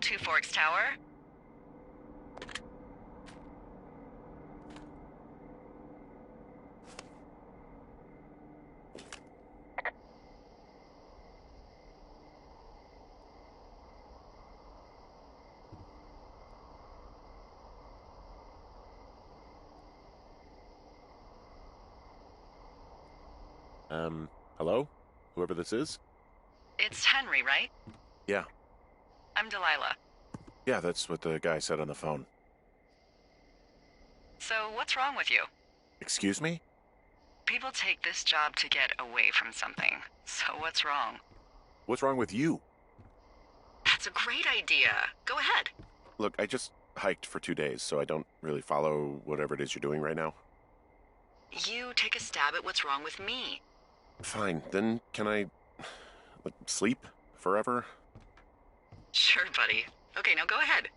Two Forks Tower. Hello? Whoever this is? It's Henry, right? Yeah. I'm Delilah. Yeah, that's what the guy said on the phone. So, what's wrong with you? Excuse me? People take this job to get away from something. So, what's wrong? What's wrong with you? That's a great idea. Go ahead. Look, I just hiked for 2 days, so I don't really follow whatever it is you're doing right now. You take a stab at what's wrong with me. Fine, then can I sleep forever? Sure, buddy. Okay, now go ahead.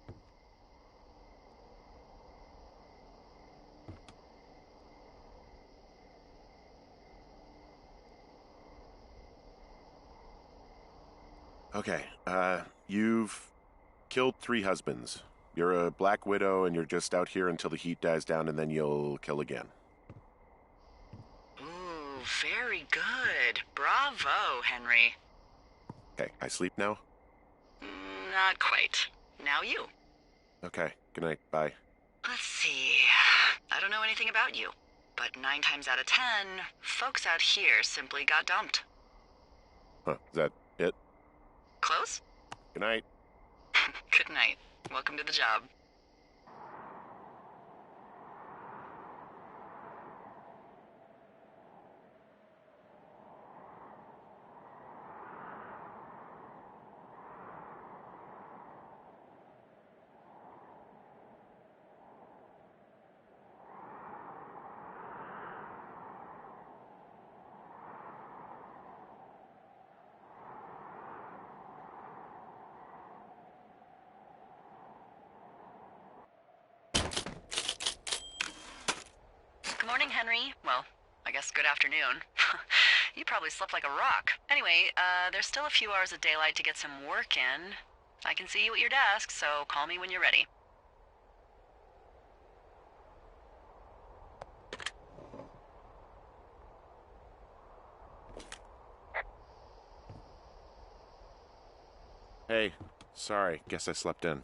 Okay, you've killed 3 husbands. You're a black widow and you're just out here until the heat dies down and then you'll kill again. Ooh, very good. Bravo, Henry. Okay, I sleep now? Not quite. Now you. Okay, good night, bye. Let's see. I don't know anything about you, but 9 times out of 10, folks out here simply got dumped. Huh, is that it? Close? Good night. Good night. Welcome to the job. Good morning, Henry. Well, I guess good afternoon. You probably slept like a rock. Anyway, there's still a few hours of daylight to get some work in. I can see you at your desk, so call me when you're ready. Hey, sorry, guess I slept in.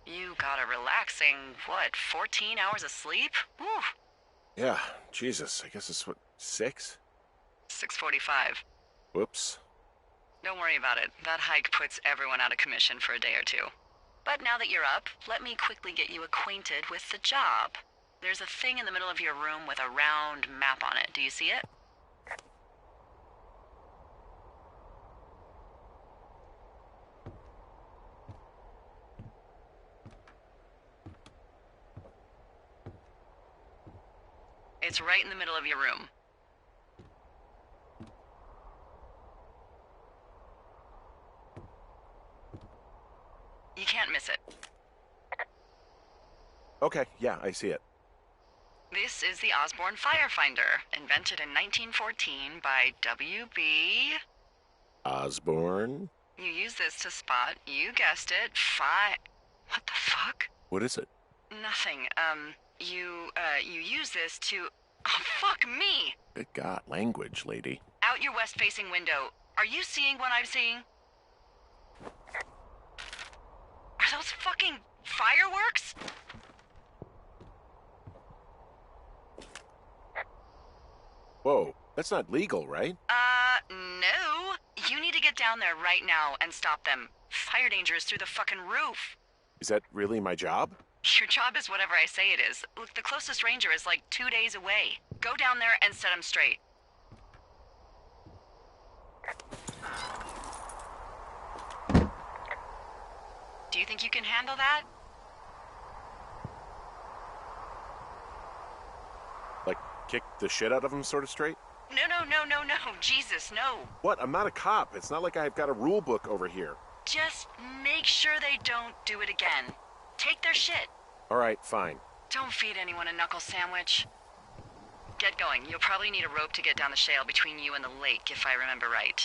You got a relaxing, 14 hours of sleep? Whew. Yeah, Jesus, I guess it's 6? 6:45. Whoops. Don't worry about it. That hike puts everyone out of commission for a day or two. But now that you're up, let me quickly get you acquainted with the job. There's a thing in the middle of your room with a round map on it. Do you see it? It's right in the middle of your room. You can't miss it. Okay, yeah, I see it. This is the Osborne Firefinder, invented in 1914 by W.B. Osborne? You use this to spot, you guessed it, What the fuck? What is it? Nothing. You use this to... Oh, fuck me! Good God, language, lady. Out your west-facing window. Are you seeing what I'm seeing? Are those fucking fireworks? Whoa, that's not legal, right? No. You need to get down there right now and stop them. Fire danger is through the fucking roof. Is that really my job? Your job is whatever I say it is. Look, the closest ranger is like 2 days away. Go down there and set him straight. Do you think you can handle that? Like, kick the shit out of him sort of straight? No. Jesus, no. What? I'm not a cop. It's not like I've got a rule book over here. Just make sure they don't do it again. Take their shit. All right, fine. Don't feed anyone a knuckle sandwich. Get going. You'll probably need a rope to get down the shale between you and the lake, if I remember right.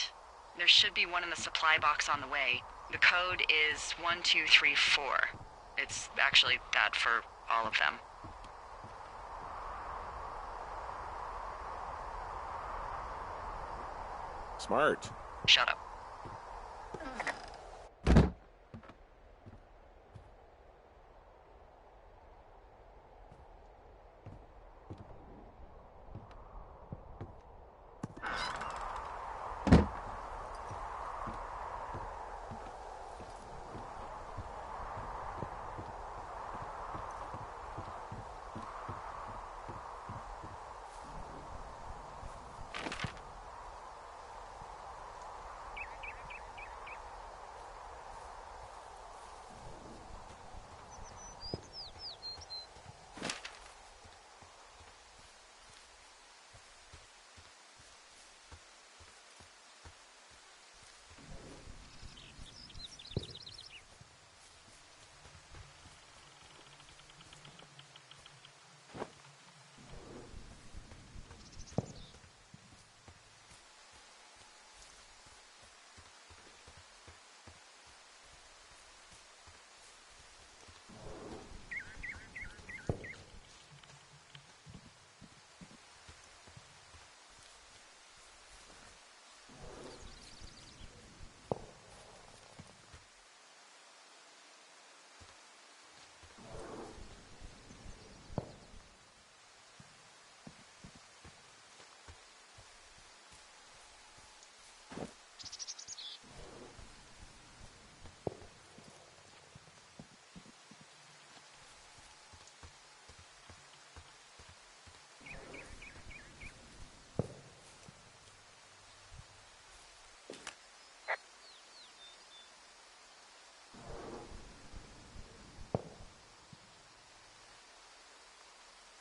There should be one in the supply box on the way. The code is 1234. It's actually that for all of them. Smart. Shut up.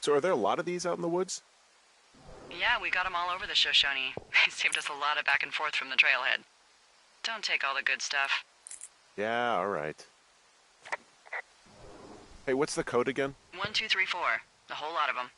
So are there a lot of these out in the woods? Yeah, we got them all over the Shoshone. They saved us a lot of back and forth from the trailhead. Don't take all the good stuff. Yeah, all right. Hey, what's the code again? 1234. A whole lot of them.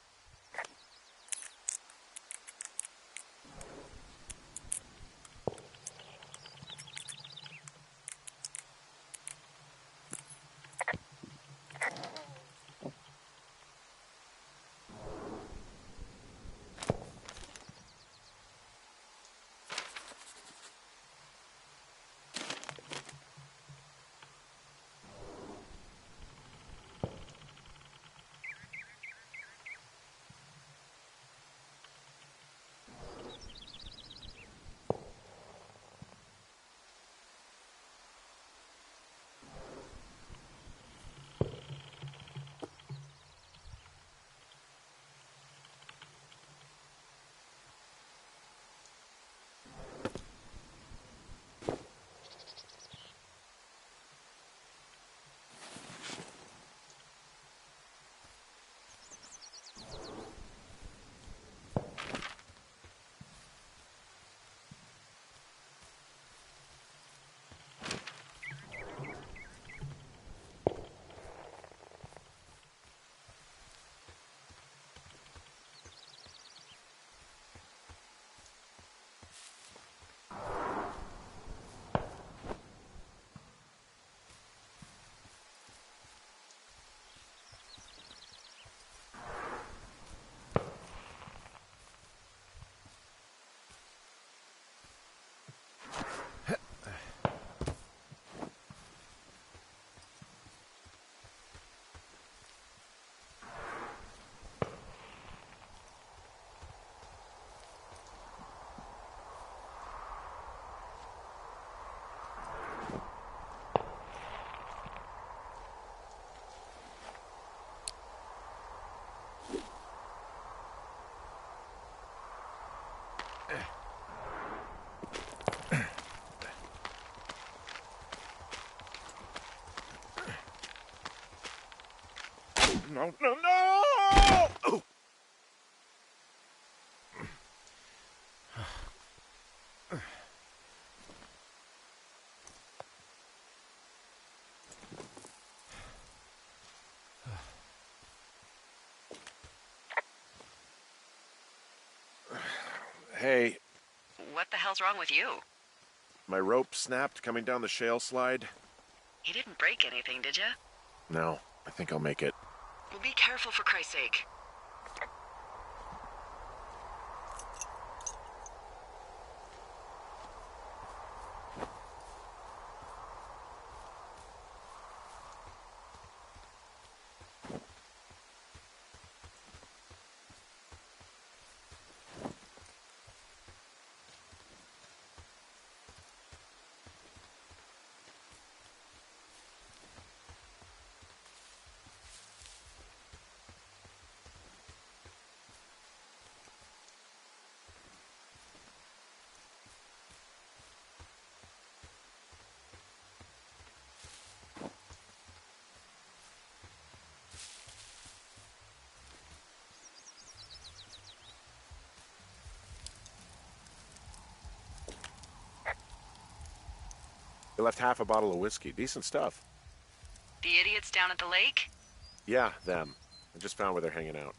No, no, no! Oh. Hey, What the hell's wrong with you? My rope snapped coming down the shale slide. You didn't break anything, did you? No, I think I'll make it. Well, be careful for Christ's sake. They left half a bottle of whiskey. Decent stuff. The idiots down at the lake? Yeah, them. I just found where they're hanging out.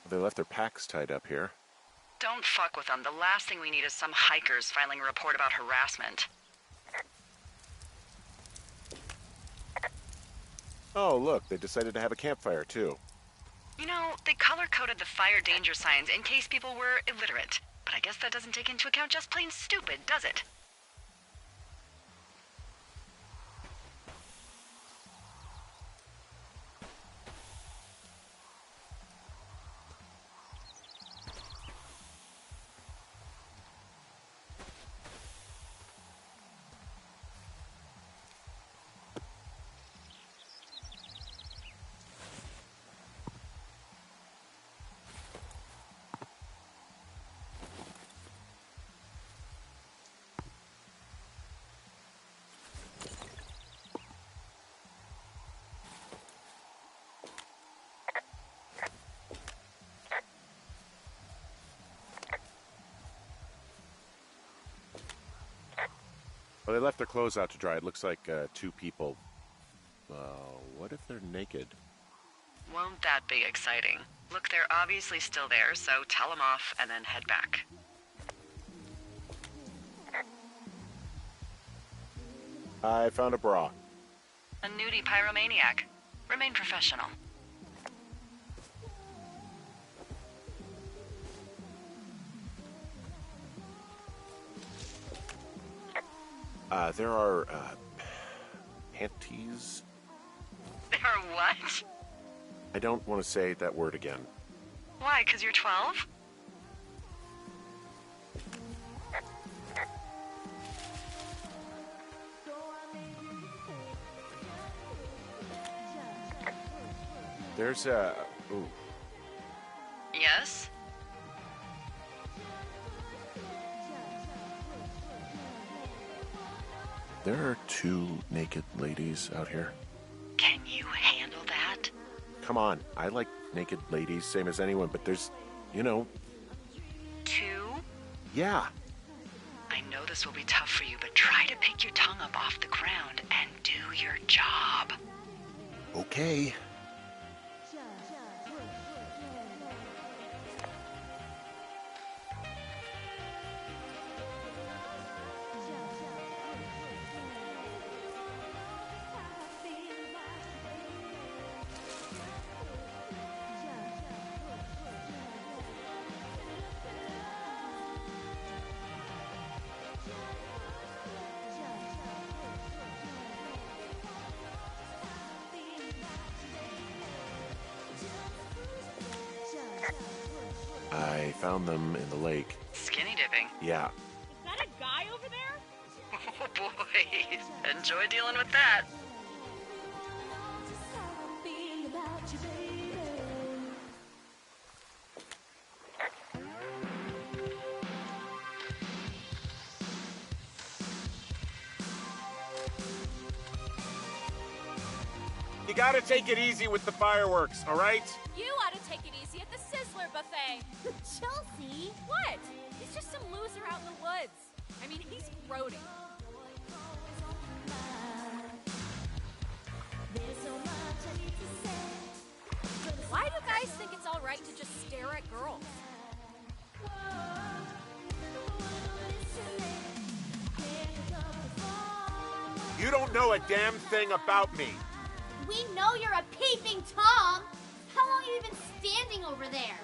They left their packs tied up here. Don't fuck with them. The last thing we need is some hikers filing a report about harassment. Oh, look, they decided to have a campfire, too. You know, they color-coded the fire danger signs in case people were illiterate. But I guess that doesn't take into account just plain stupid, does it? Well, they left their clothes out to dry. It looks like 2 people. What if they're naked? Won't that be exciting? Look, they're obviously still there, so tell them off and then head back. I found a bra. A nudie pyromaniac. Remain professional. There are, panties? There are what? I don't want to say that word again. Why, 'cause you're 12? There's a... Ooh. Yes? There are 2 naked ladies out here. Can you handle that? Come on, I like naked ladies, same as anyone, but there's, you know... 2? Yeah. I know this will be tough for you, but try to pick your tongue up off the ground and do your job. Okay. I found them in the lake. Skinny dipping. Yeah. Is that a guy over there? Oh boy, enjoy dealing with that. You gotta take it easy with the fireworks, all right? You ought to take it easy at the Sizzler buffet. Chelsea, What? He's just some loser out in the woods. I mean, he's Brody. Why do guys think it's all right to just stare at girls? You don't know a damn thing about me. We know you're a peeping Tom. How long have you been standing over there?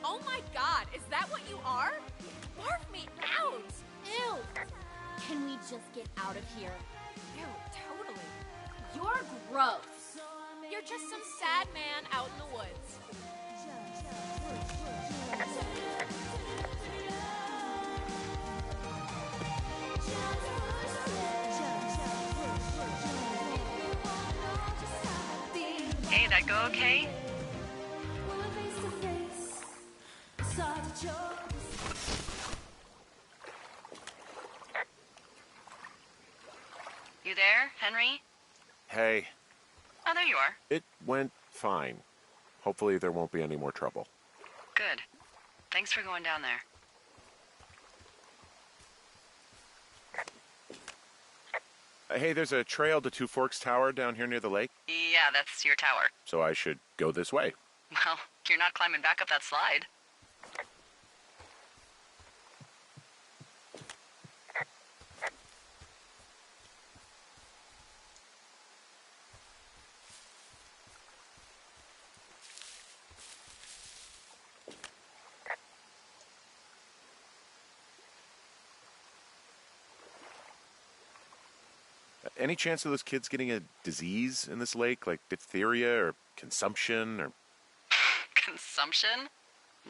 Oh my god, is that what you are? Barf me out! Ew. Can we just get out of here? Ew, totally. You're gross. You're just some sad man out in the woods. Hey, that go okay? You there, Henry? Hey, Oh, there you are. it went fine. Hopefully there won't be any more trouble. Good. Thanks for going down there. Hey, there's a trail to Two Forks Tower down here near the lake, Yeah, that's your tower. so I should go this way. Well, you're not climbing back up that slide. Any chance of those kids getting a disease in this lake, like diphtheria or consumption or... Consumption?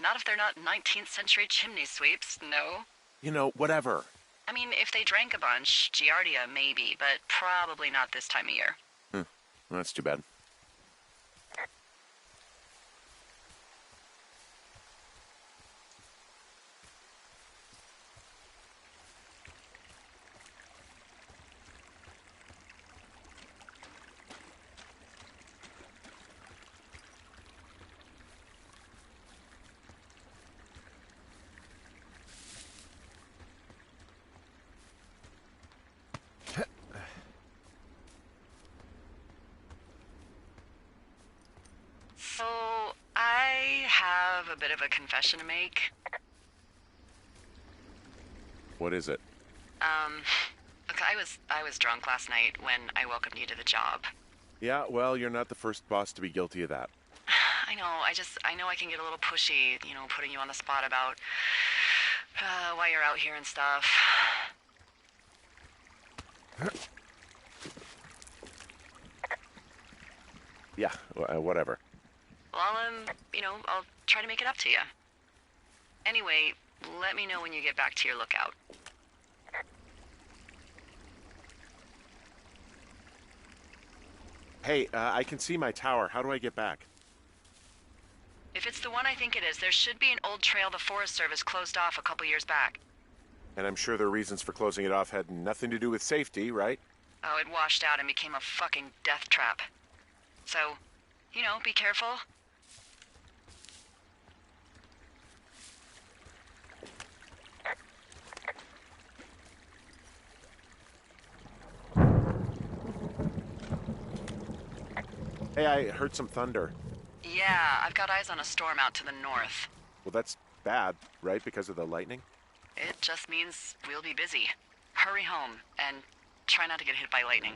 Not if they're not 19th century chimney sweeps, no. You know, whatever. I mean, if they drank a bunch, Giardia maybe, but probably not this time of year. Well, that's too bad. So, I have a bit of a confession to make. What is it? Look, I was drunk last night when I welcomed you to the job. Yeah, well, you're not the first boss to be guilty of that. I know, I know I can get a little pushy, you know, putting you on the spot about why you're out here and stuff. Yeah, whatever. Well, I'll try to make it up to you. Anyway, let me know when you get back to your lookout. Hey, I can see my tower. How do I get back? If it's the one I think it is, there should be an old trail the Forest Service closed off a couple years back. And I'm sure the reasons for closing it off had nothing to do with safety, right? Oh, it washed out and became a fucking death trap. So, be careful. Hey, I heard some thunder. Yeah, I've got eyes on a storm out to the north. Well, that's bad, right? Because of the lightning? It just means we'll be busy. Hurry home, and try not to get hit by lightning.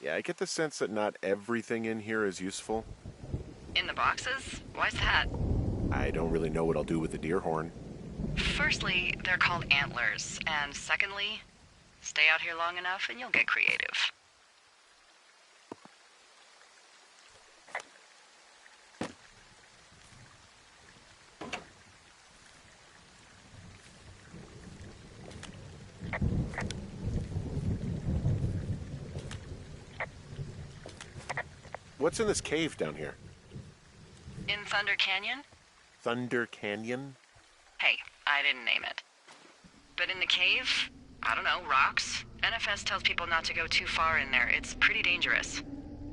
Yeah, I get the sense that not everything in here is useful. In the boxes? Why's that? I don't really know what I'll do with the deer horn. Firstly, they're called antlers, and secondly, stay out here long enough and you'll get creative. What's in this cave down here? In Thunder Canyon? Thunder Canyon? Hey, I didn't name it. But in the cave, I don't know, rocks? NFS tells people not to go too far in there. It's pretty dangerous.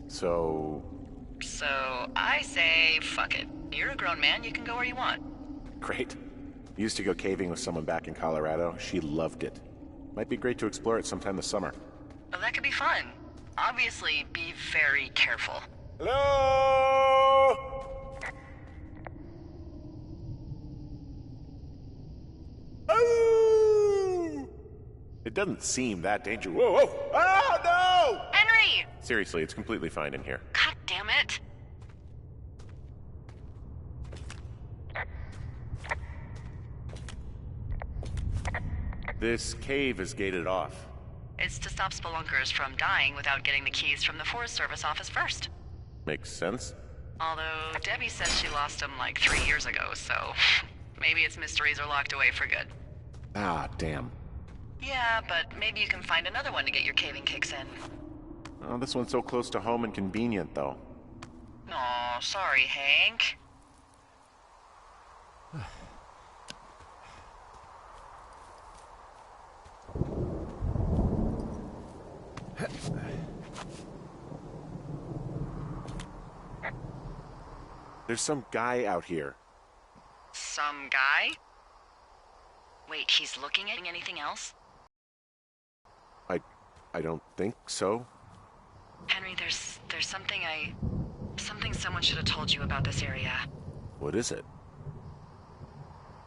So I say, fuck it. You're a grown man, you can go where you want. great. Used to go caving with someone back in Colorado. She loved it. Might be great to explore it sometime this summer. Well, that could be fun. Obviously, be very careful. Hello? Oh! It doesn't seem that dangerous. Whoa, whoa! Oh, no! Henry! Seriously, it's completely fine in here. God damn it. This cave is gated off. It's to stop spelunkers from dying without getting the keys from the Forest Service office first. Makes sense. Although Debbie says she lost them like 3 years ago, so maybe its mysteries are locked away for good. Ah, damn. Yeah, but maybe you can find another one to get your caving kicks in. Oh, this one's so close to home and convenient, though. Aw, sorry, Hank. There's some guy out here. Some guy? Wait, he's looking at anything else? I don't think so. Henry, there's something someone should have told you about this area. What is it?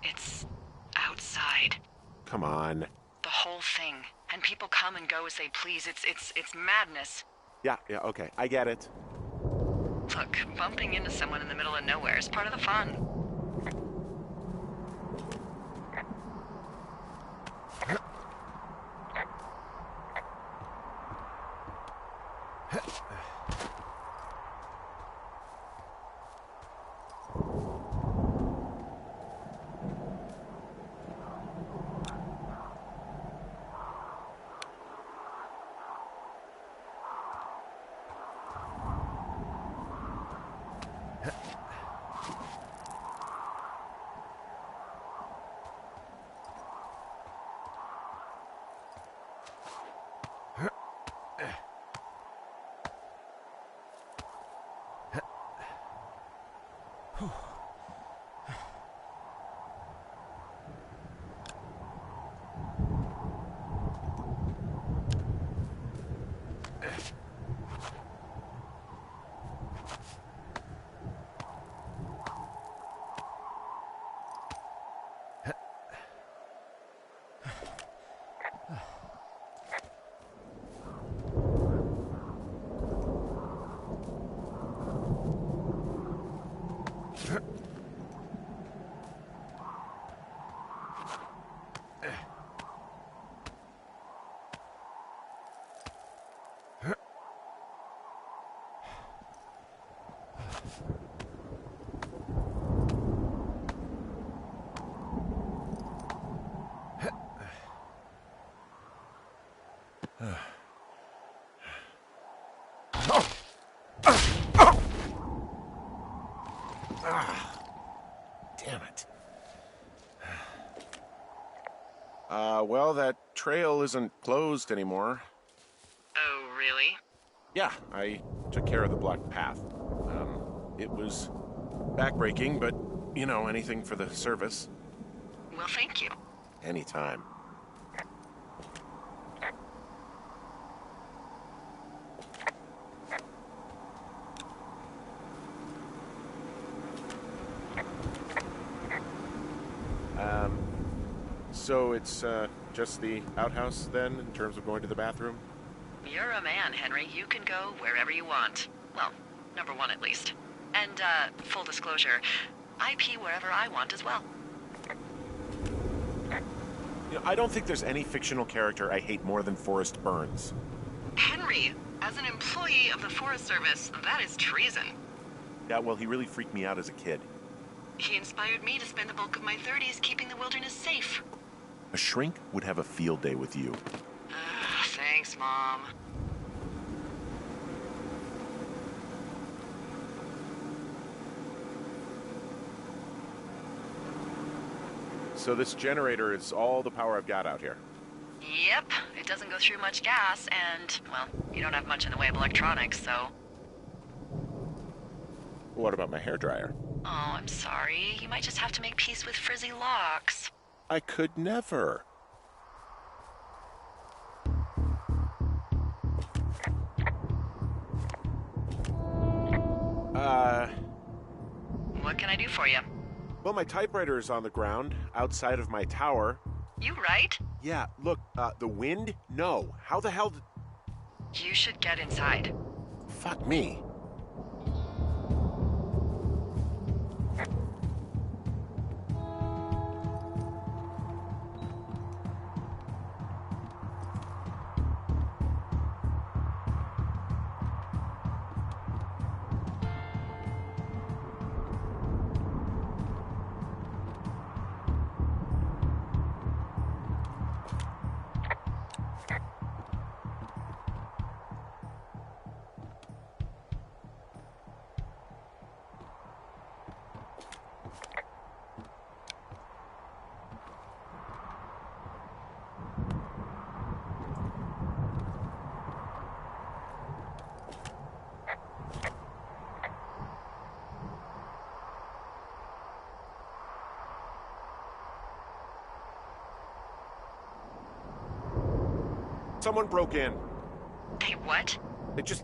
It's outside. Come on. The whole thing. And people come and go as they please. It's madness. Yeah, okay. I get it. Look, bumping into someone in the middle of nowhere is part of the fun. Damn it. Well, that trail isn't closed anymore. Oh, really? Yeah, I took care of the blocked path. It was backbreaking, but, you know, anything for the service. Well, thank you. Anytime. So it's just the outhouse then, in terms of going to the bathroom? You're a man, Henry. You can go wherever you want. Well, number one at least. And, full disclosure, I pee wherever I want as well. You know, I don't think there's any fictional character I hate more than Forrest Burns. Henry, as an employee of the Forest Service, that is treason. Yeah, well, he really freaked me out as a kid. He inspired me to spend the bulk of my 30s keeping the wilderness safe. A shrink would have a field day with you. Thanks, Mom. So this generator is all the power I've got out here. Yep, it doesn't go through much gas, and, well, you don't have much in the way of electronics, so... What about my hairdryer? Oh, I'm sorry. You might just have to make peace with frizzy locks. I could never. What can I do for you? Well, my typewriter is on the ground, outside of my tower. You right? Yeah, look, the wind? No. How the hell did... You should get inside. Fuck me. Someone broke in. They what?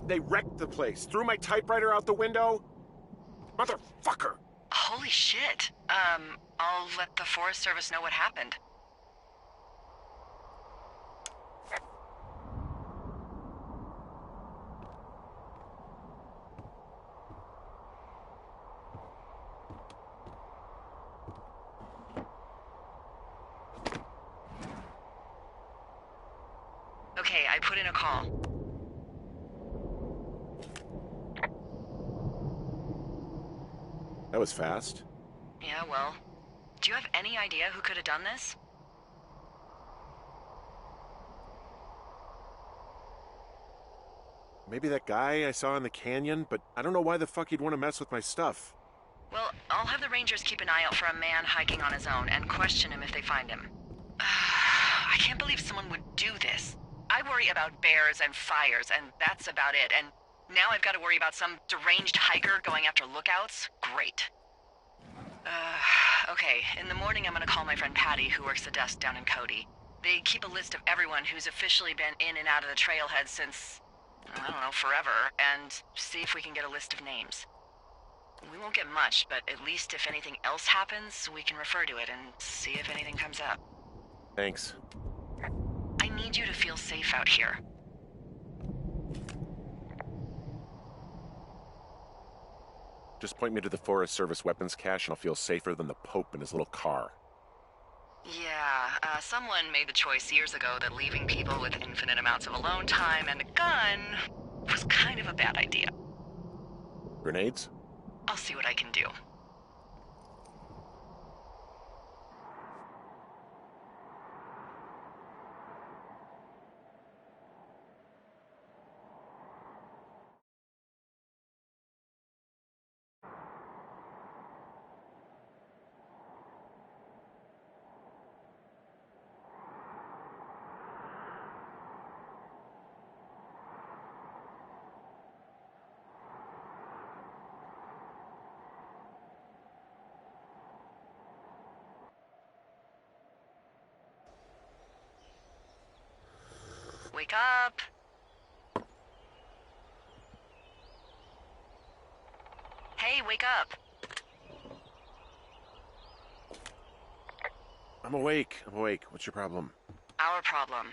They wrecked the place. Threw my typewriter out the window. Motherfucker! Holy shit. I'll let the Forest Service know what happened. Okay, I put in a call. That was fast. Yeah, well, do you have any idea who could have done this? Maybe that guy I saw in the canyon, but I don't know why the fuck he'd want to mess with my stuff. Well, I'll have the Rangers keep an eye out for a man hiking on his own and question him if they find him. I can't believe someone would do this. I worry about bears and fires, and that's about it. And now I've got to worry about some deranged hiker going after lookouts? Great. Okay, in the morning I'm gonna call my friend Patty, who works the desk down in Cody. They keep a list of everyone who's officially been in and out of the trailhead since, I don't know, forever, and see if we can get a list of names. We won't get much, but at least if anything else happens, we can refer to it and see if anything comes up. Thanks. I need you to feel safe out here. Just point me to the Forest Service weapons cache and I'll feel safer than the Pope in his little car. Yeah, someone made the choice years ago that leaving people with infinite amounts of alone time and a gun was kind of a bad idea. Grenades? I'll see what I can do. Wake up! Hey, wake up! I'm awake. What's your problem? Our problem.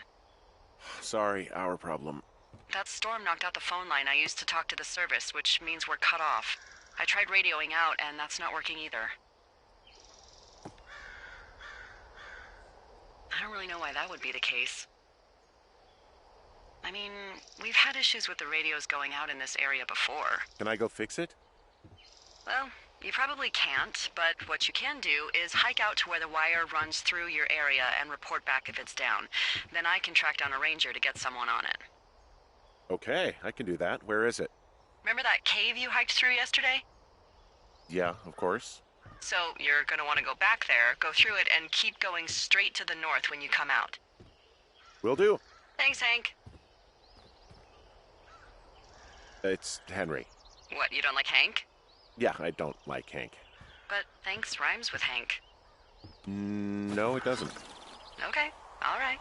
Sorry, our problem. That storm knocked out the phone line I used to talk to the service, which means we're cut off. I tried radioing out, and that's not working either. I don't really know why that would be the case. I mean, we've had issues with the radios going out in this area before. Can I go fix it? Well, you probably can't, but what you can do is hike out to where the wire runs through your area and report back if it's down. Then I can track down a ranger to get someone on it. Okay, I can do that. Where is it? Remember that cave you hiked through yesterday? Yeah, of course. So you're gonna want to go back there, go through it, and keep going straight to the north when you come out. Will do. Thanks, Hank. It's Henry. What, you don't like Hank? Yeah, I don't like Hank. But thanks rhymes with Hank. No, it doesn't. Okay, all right.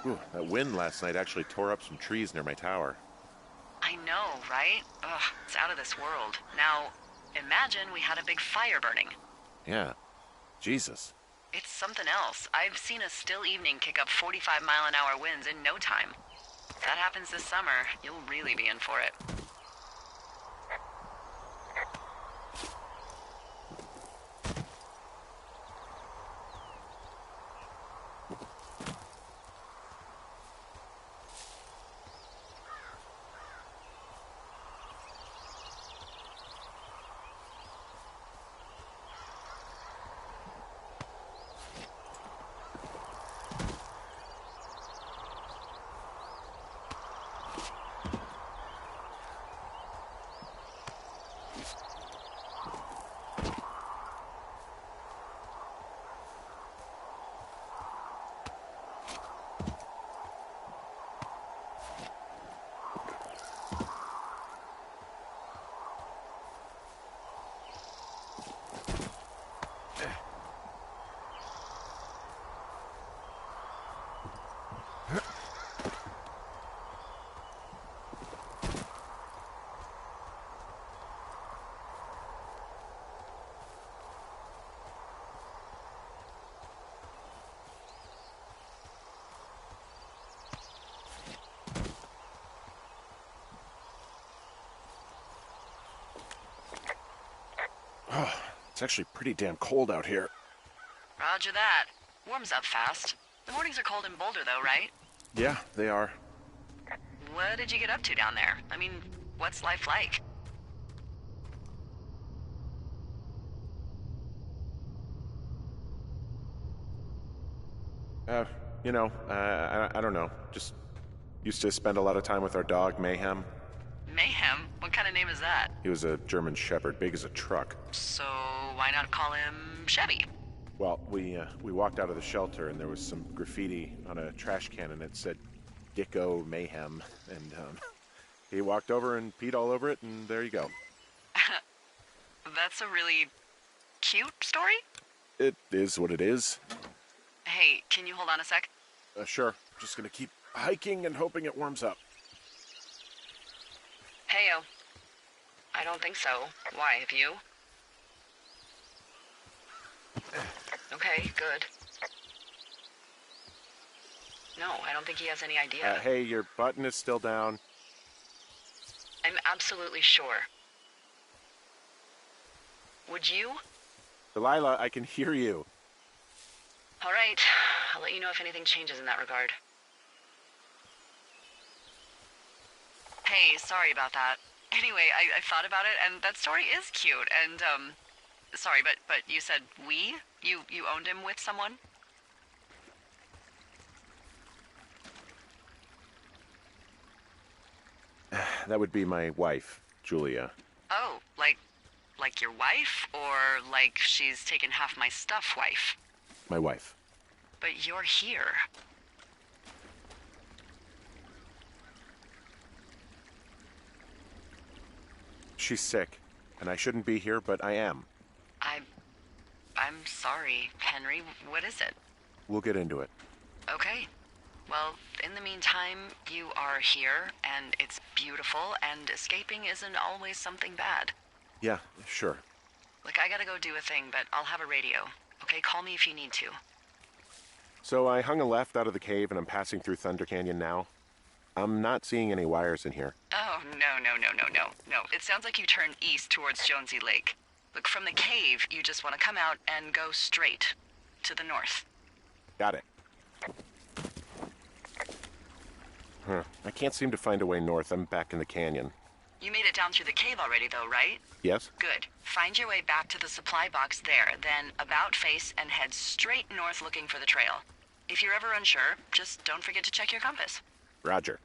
Ooh, that wind last night actually tore up some trees near my tower. I know, right? Ugh, it's out of this world. Now, imagine we had a big fire burning. Yeah. Jesus. It's something else. I've seen a still evening kick up 45-mile-an-hour winds in no time. If that happens this summer, you'll really be in for it. Oh, it's actually pretty damn cold out here. Roger that. Warms up fast. The mornings are cold in Boulder, though, right? Yeah, they are. What did you get up to down there? I mean, what's life like? I don't know. Just used to spend a lot of time with our dog, Mayhem. Mayhem? What kind of name is that? He was a German Shepherd, big as a truck. So why not call him Chevy? Well, we walked out of the shelter and there was some graffiti on a trash can and it said Dicko Mayhem. And he walked over and peed all over it and there you go. That's a really cute story? It is what it is. Hey, can you hold on a sec? Sure. Just gonna keep hiking and hoping it warms up. Heyo. I don't think so. Why, have you? Okay, good. No, I don't think he has any idea. Hey, your button is still down. I'm absolutely sure. Would you? Delilah, I can hear you. All right. I'll let you know if anything changes in that regard. Hey, sorry about that. Anyway, I thought about it, and that story is cute, and, sorry, but you said we? You owned him with someone? That would be my wife, Julia. Oh, like your wife? Or like she's taken half my stuff wife? My wife. But you're here. She's sick, and I shouldn't be here, but I am. I'm sorry, Henry. What is it? We'll get into it. Okay. Well, in the meantime, you are here, and it's beautiful, and escaping isn't always something bad. Yeah, sure. Look, I gotta go do a thing, but I'll have a radio. Okay, call me if you need to. So I hung a left out of the cave, and I'm passing through Thunder Canyon now. I'm not seeing any wires in here. Oh, no. It sounds like you turned east towards Jonesy Lake. Look, from the cave, you just want to come out and go straight to the north. Got it. I can't seem to find a way north. I'm back in the canyon. You made it down through the cave already, though, right? Yes? Good. Find your way back to the supply box there, then about face and head straight north looking for the trail. If you're ever unsure, just don't forget to check your compass. Roger.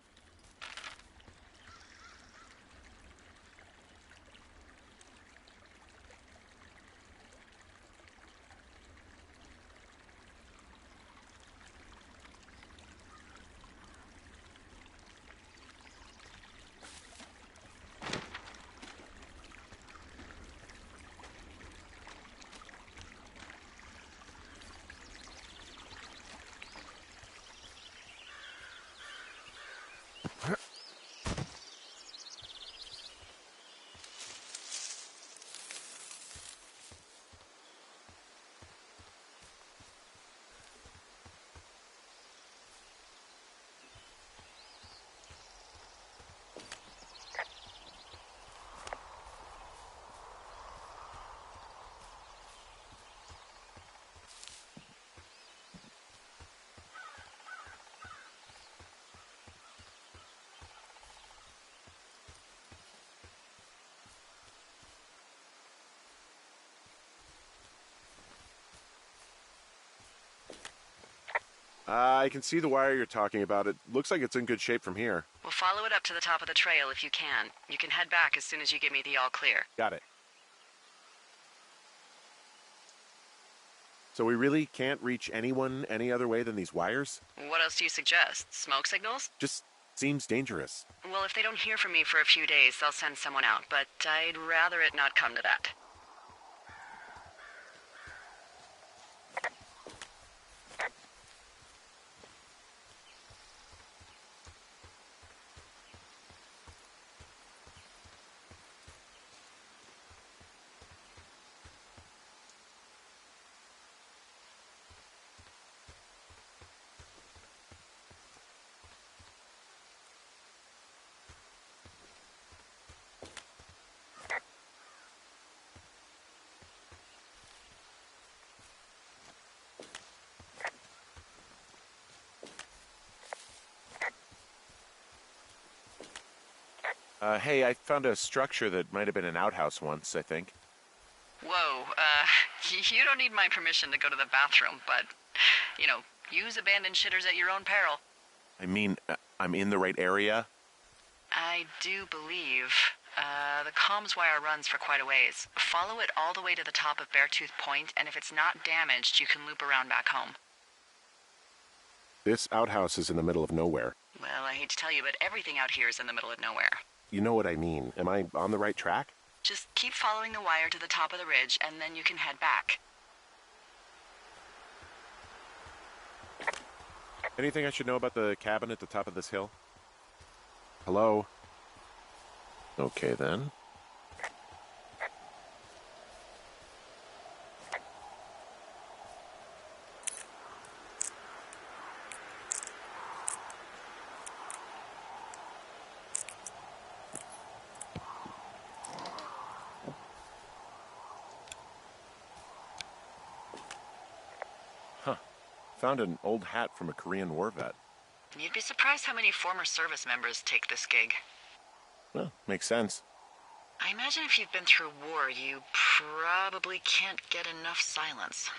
I can see the wire you're talking about. It looks like it's in good shape from here. We'll follow it up to the top of the trail if you can. You can head back as soon as you give me the all clear. Got it. So we really can't reach anyone any other way than these wires? What else do you suggest? Smoke signals? Just seems dangerous. Well, if they don't hear from me for a few days, they'll send someone out, but I'd rather it not come to that. Hey, I found a structure that might have been an outhouse once, I think. Whoa, you don't need my permission to go to the bathroom, but, use abandoned shitters at your own peril. I mean, I'm in the right area? I do believe. The comms wire runs for quite a ways. Follow it all the way to the top of Beartooth Point, and if it's not damaged, you can loop around back home. This outhouse is in the middle of nowhere. Well, I hate to tell you, but everything out here is in the middle of nowhere. You know what I mean. Am I on the right track? Just keep following the wire to the top of the ridge, and then you can head back. Anything I should know about the cabin at the top of this hill? Hello? Okay, then. Found an old hat from a Korean War vet. You'd be surprised how many former service members take this gig. Well, makes sense. I imagine if you've been through war, you probably can't get enough silence.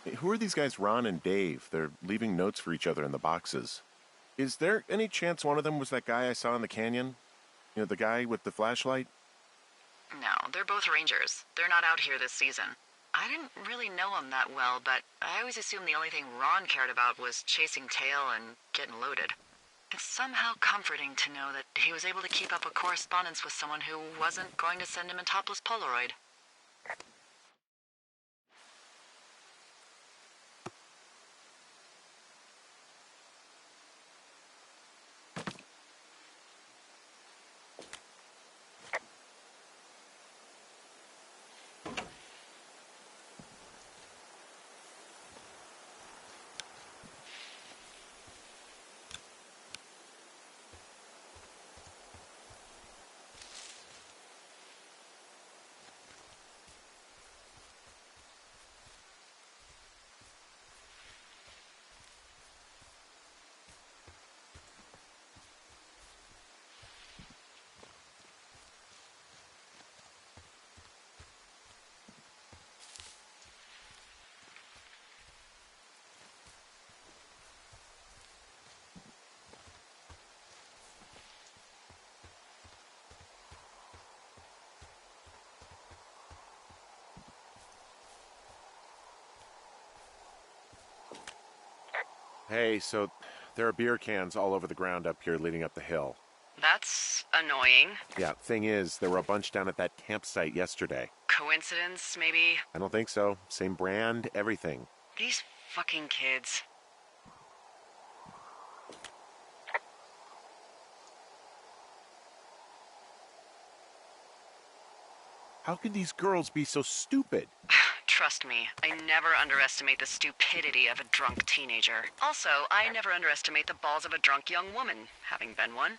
Hey, who are these guys, Ron and Dave? They're leaving notes for each other in the boxes. Is there any chance one of them was that guy I saw in the canyon? You know, the guy with the flashlight? No, they're both rangers. They're not out here this season. I didn't really know him that well, but I always assumed the only thing Ron cared about was chasing tail and getting loaded. It's somehow comforting to know that he was able to keep up a correspondence with someone who wasn't going to send him a topless Polaroid. Hey, so there are beer cans all over the ground up here leading up the hill. That's annoying. Yeah, thing is, there were a bunch down at that campsite yesterday. Coincidence, maybe? I don't think so. Same brand, everything. These fucking kids. How could these girls be so stupid? Trust me, I never underestimate the stupidity of a drunk teenager. Also, I never underestimate the balls of a drunk young woman, having been one.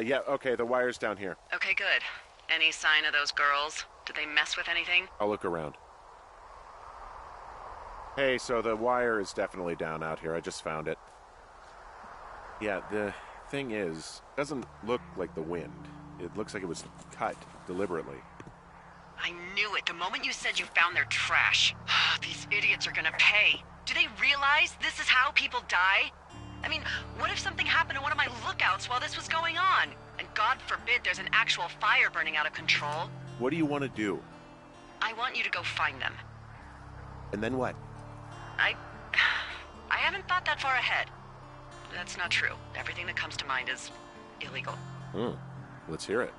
Yeah, okay, the wire's down here. Okay, good. Any sign of those girls? Did they mess with anything? I'll look around. Hey, so the wire is definitely down out here. I just found it. Yeah, the thing is, it doesn't look like the wind. It looks like it was cut deliberately. I knew it the moment you said you found their trash. These idiots are gonna pay. Do they realize this is how people die? I mean, what if something happened to one of my lookouts while this was going on? And God forbid there's an actual fire burning out of control. What do you want to do? I want you to go find them. And then what? I haven't thought that far ahead. That's not true. Everything that comes to mind is illegal. Let's hear it.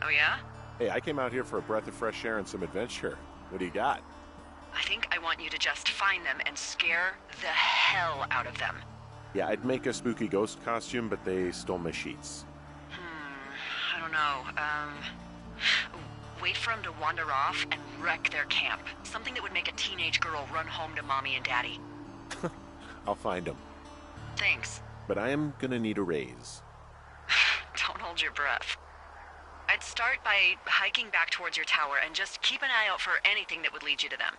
Oh yeah? Hey, I came out here for a breath of fresh air and some adventure. What do you got? I think I want you to just find them and scare the hell out of them. Yeah, I'd make a spooky ghost costume, but they stole my sheets. I don't know. Wait for them to wander off and wreck their camp. Something that would make a teenage girl run home to mommy and daddy. I'll find them. Thanks. But I am gonna need a raise. Don't hold your breath. I'd start by hiking back towards your tower and just keep an eye out for anything that would lead you to them.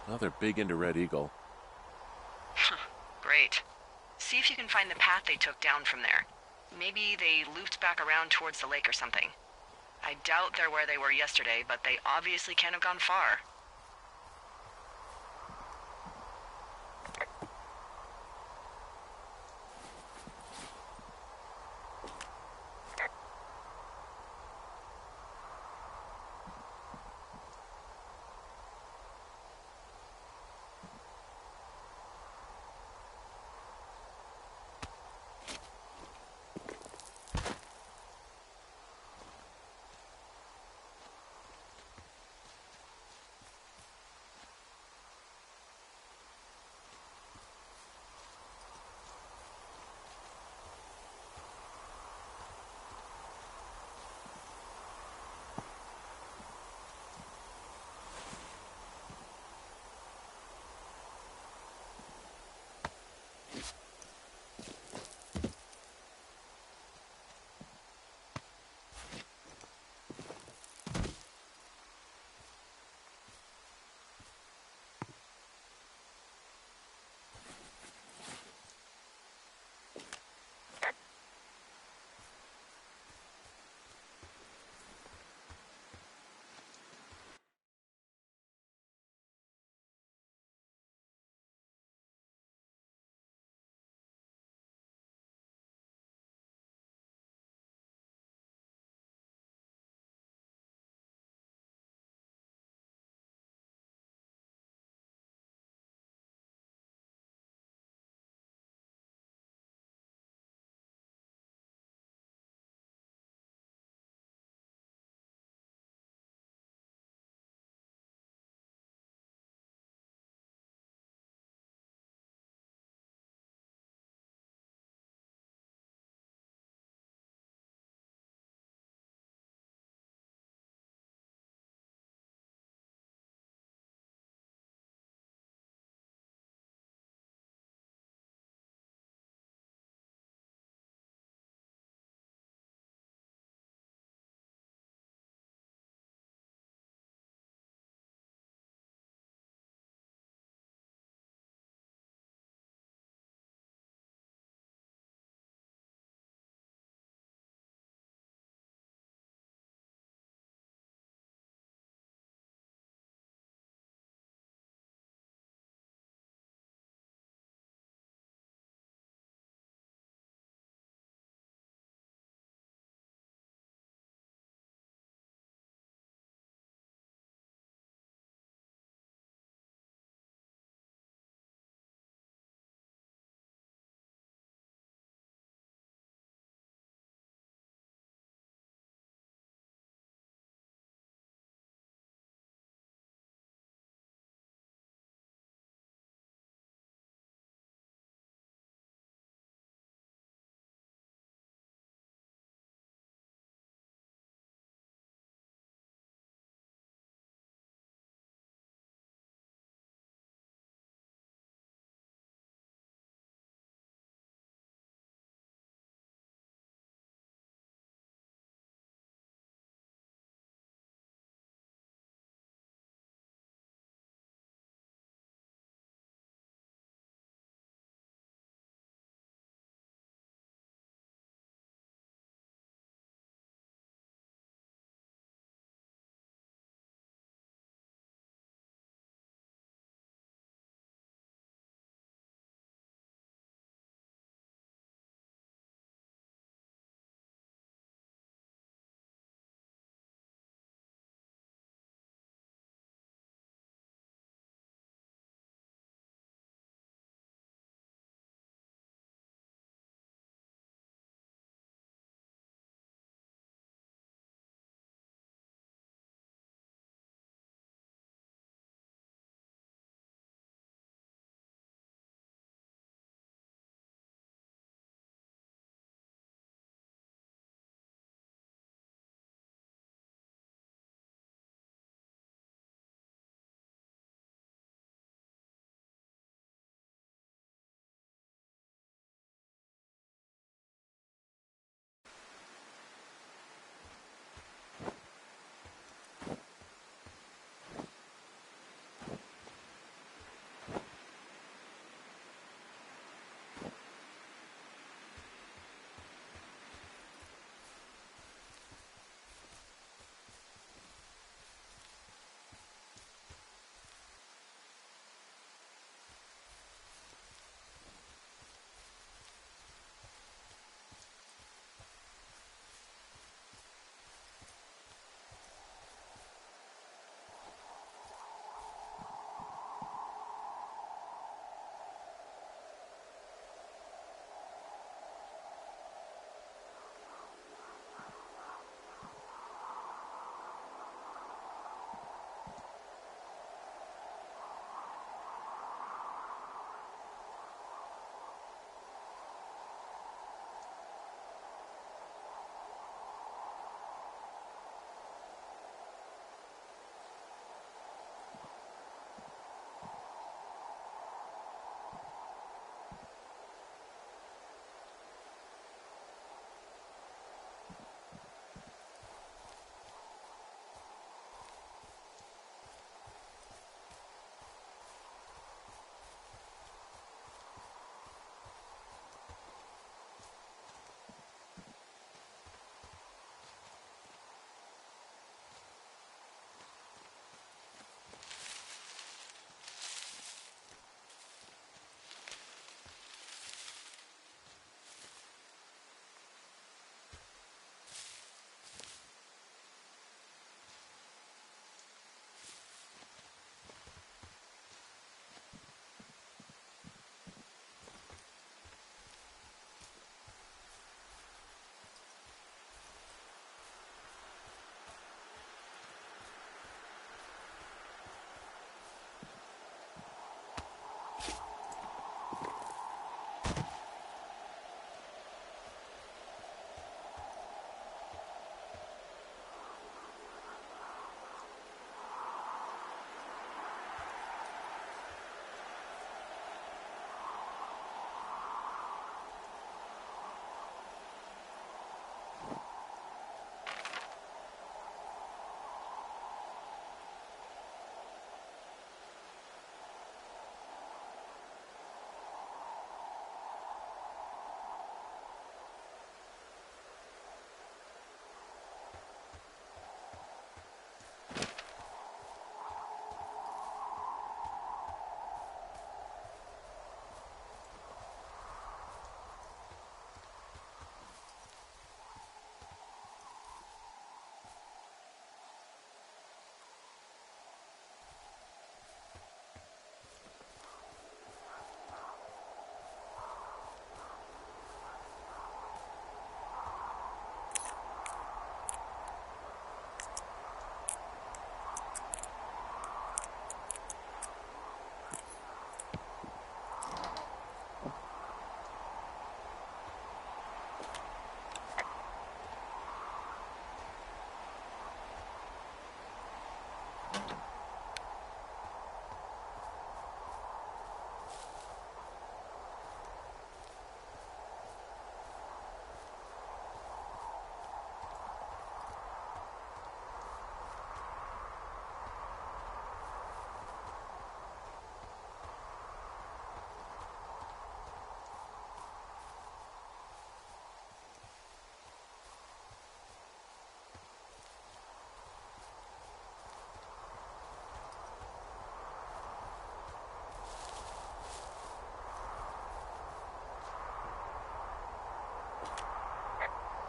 Well, they're big into Red Eagle. Great. See if you can find the path they took down from there. Maybe they looped back around towards the lake or something. I doubt they're where they were yesterday, but they obviously can't have gone far.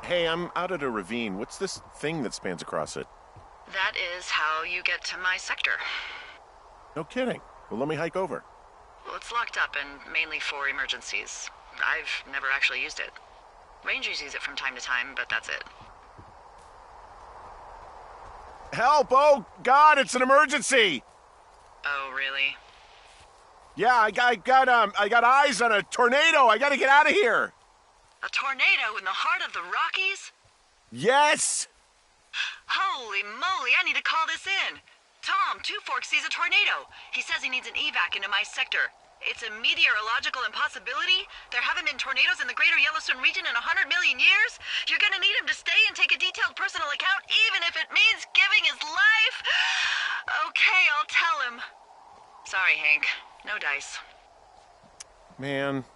Hey, I'm out at a ravine. What's this thing that spans across it? That is how you get to my sector. No kidding. Well, let me hike over. Well, it's locked up and mainly for emergencies. I've never actually used it. Rangers use it from time to time, but that's it. Help! Oh, God, it's an emergency! Oh, really? Yeah, I got eyes on a tornado. I gotta get out of here. A tornado in the heart of the Rockies? Yes! Holy moly, I need to call this in. Tom, Two Forks sees a tornado. He says he needs an evac into my sector. It's a meteorological impossibility. There haven't been tornadoes in the greater Yellowstone region in 100 million years. You're gonna need him to stay and take a detailed personal account, even if it means giving his life. Okay, I'll tell him. Sorry, Hank. No dice. Man.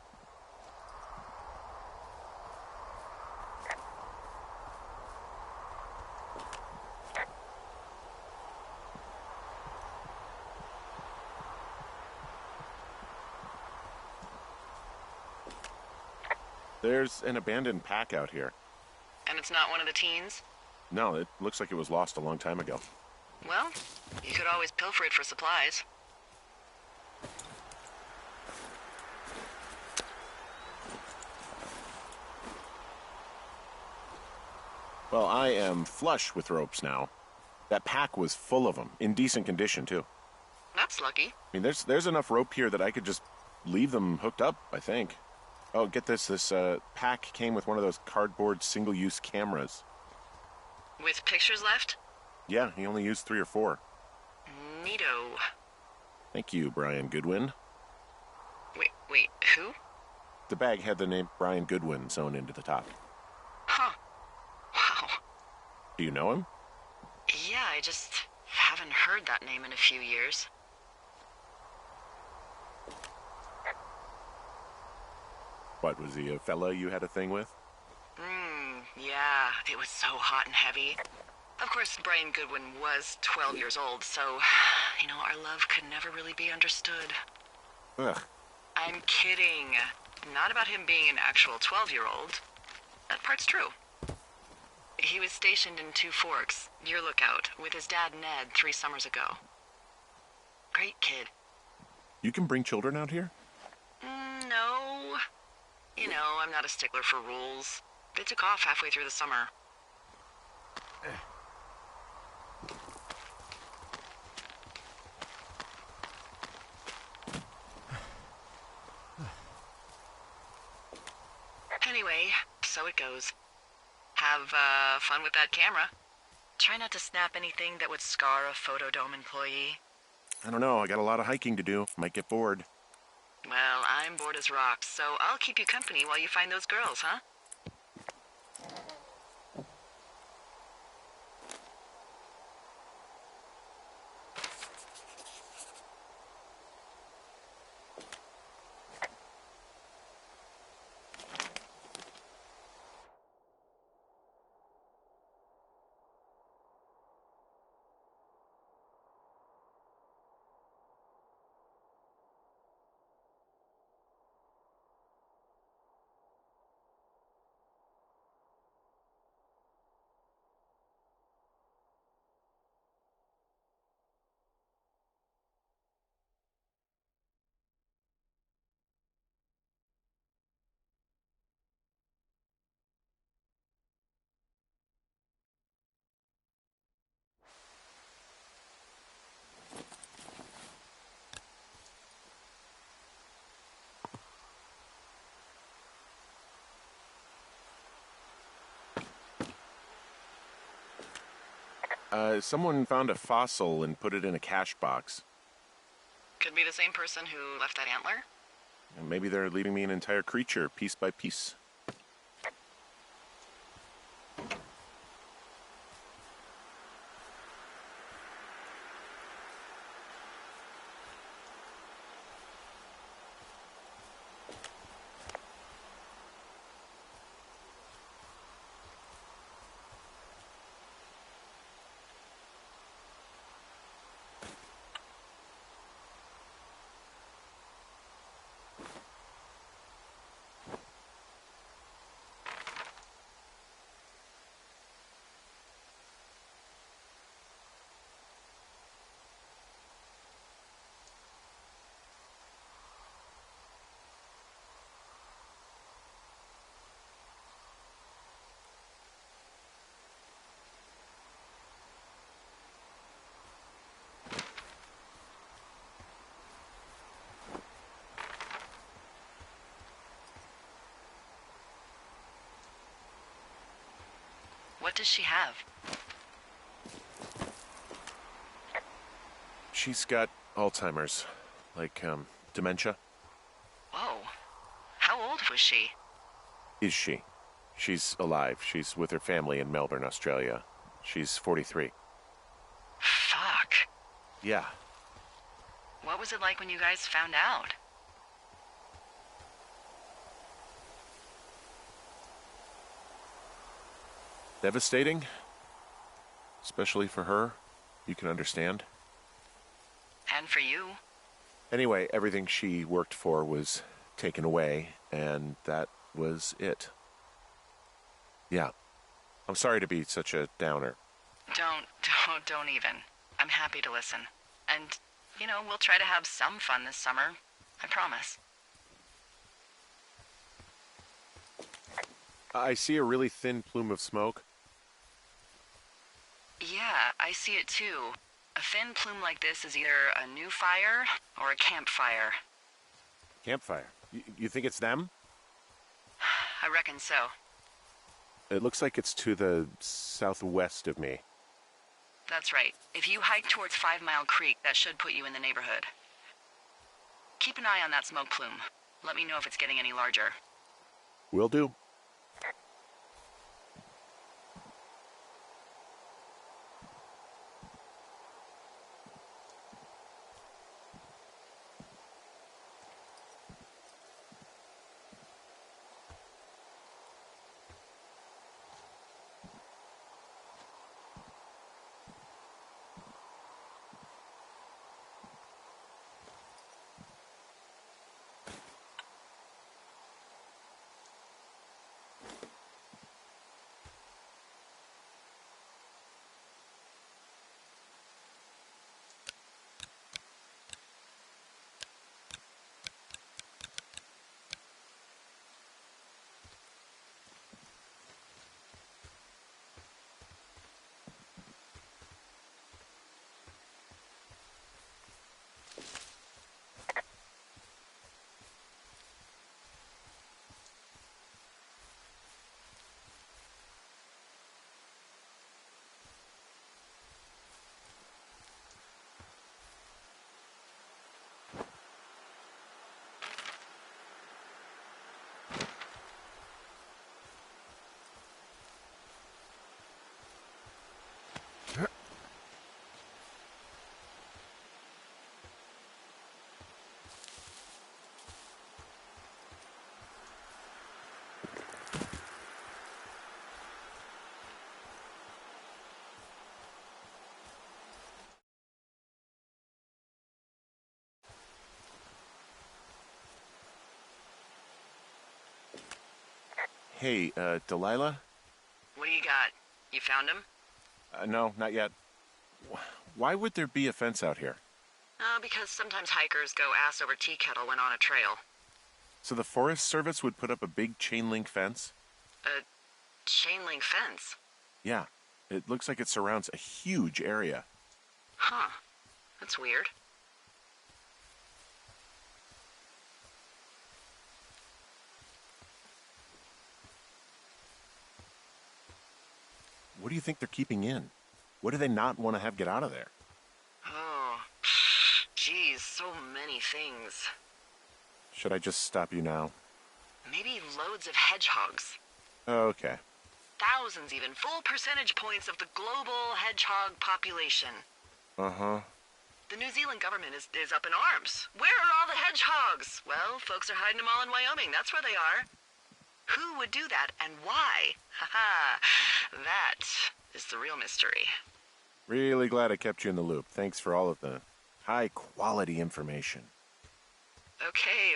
There's an abandoned pack out here. And it's not one of the teens? No, it looks like it was lost a long time ago. Well, you could always pilfer it for supplies. Well, I am flush with ropes now. That pack was full of them, in decent condition, too. That's lucky. I mean, there's enough rope here that I could just leave them hooked up, I think. Oh, get this. This pack came with one of those cardboard single-use cameras. With pictures left? Yeah, he only used 3 or 4. Neato. Thank you, Brian Goodwin. Wait, who? The bag had the name Brian Goodwin sewn into the top. Huh. Wow. Do you know him? Yeah, I just haven't heard that name in a few years. What, was he a fella you had a thing with? Yeah, it was so hot and heavy. Of course, Brian Goodwin was 12 years old, so, our love could never really be understood. Ugh. I'm kidding. Not about him being an actual 12-year-old. That part's true. He was stationed in Two Forks, your lookout, with his dad Ned 3 summers ago. Great kid. You can bring children out here? No. I'm not a stickler for rules. They took off halfway through the summer. Anyway, so it goes. Have fun with that camera. Try not to snap anything that would scar a Photodome employee. I don't know. I got a lot of hiking to do. Might get bored. Well, I'm bored as rocks, so I'll keep you company while you find those girls, huh? Someone found a fossil and put it in a cache box. Could be the same person who left that antler. And maybe they're leaving me an entire creature, piece by piece. What does she have? She's got Alzheimer's, like, dementia. Whoa. How old was she? Is she? She's alive. She's with her family in Melbourne, Australia. She's 43. Fuck. Yeah. What was it like when you guys found out? Devastating. Especially for her. You can understand. And for you? Anyway, everything she worked for was taken away, and that was it. Yeah. I'm sorry to be such a downer. Don't even. I'm happy to listen. And, we'll try to have some fun this summer. I promise. I see a really thin plume of smoke. Yeah, I see it too. A thin plume like this is either a new fire or a campfire. Campfire. You think it's them? I reckon so. It looks like it's to the southwest of me. That's right. If you hike towards 5 Mile Creek, that should put you in the neighborhood. Keep an eye on that smoke plume. Let me know if it's getting any larger. Will do. Hey, Delilah? What do you got? You found him? No, not yet. Why would there be a fence out here? Because sometimes hikers go ass over tea kettle when on a trail. So the Forest Service would put up a big chain link fence? A chain link fence? Yeah. It looks like it surrounds a huge area. Huh. That's weird. What do you think they're keeping in? What do they not want to have get out of there? Oh, geez, so many things. Should I just stop you now? Maybe loads of hedgehogs. Okay. Thousands even. Full percentage points of the global hedgehog population. Uh-huh. The New Zealand government is up in arms. Where are all the hedgehogs? Well, folks are hiding them all in Wyoming. That's where they are. Who would do that and why? Haha, that is the real mystery. Really glad I kept you in the loop. Thanks for all of the high-quality information. Okay.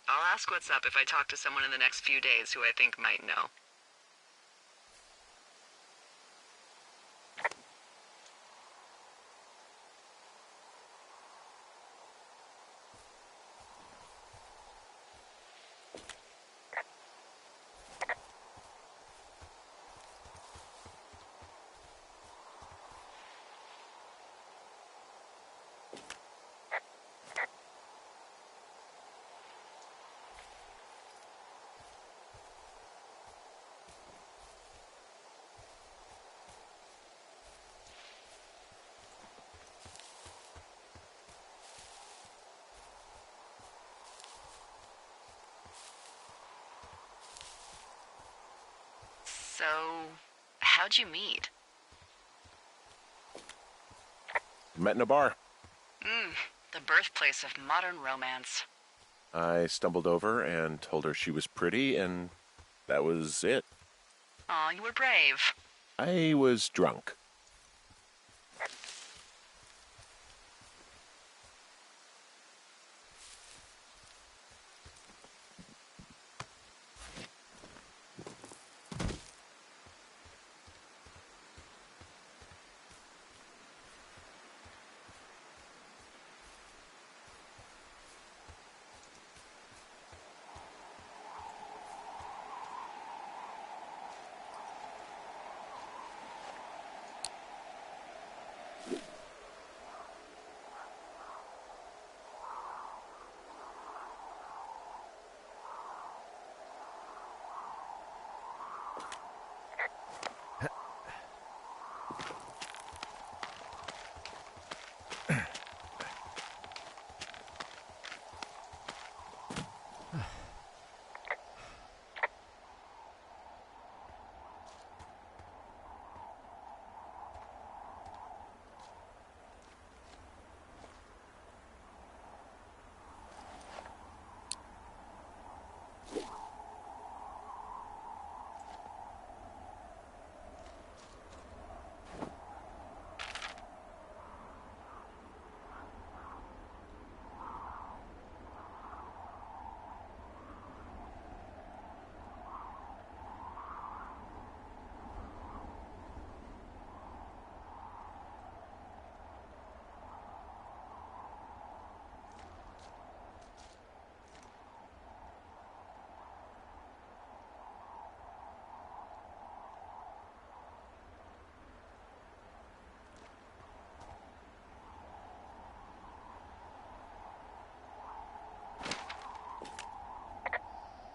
I'll ask what's up if I talk to someone in the next few days who I think might know. So, how'd you meet? Met in a bar. The birthplace of modern romance. I stumbled over and told her she was pretty, and that was it. Aw, you were brave. I was drunk.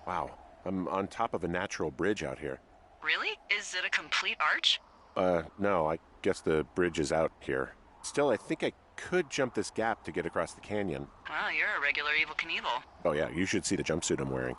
Wow, I'm on top of a natural bridge out here. Really? Is it a complete arch? No, I guess the bridge is out here. Still, I think I could jump this gap to get across the canyon. Well, you're a regular Evel Knievel. Oh yeah, you should see the jumpsuit I'm wearing.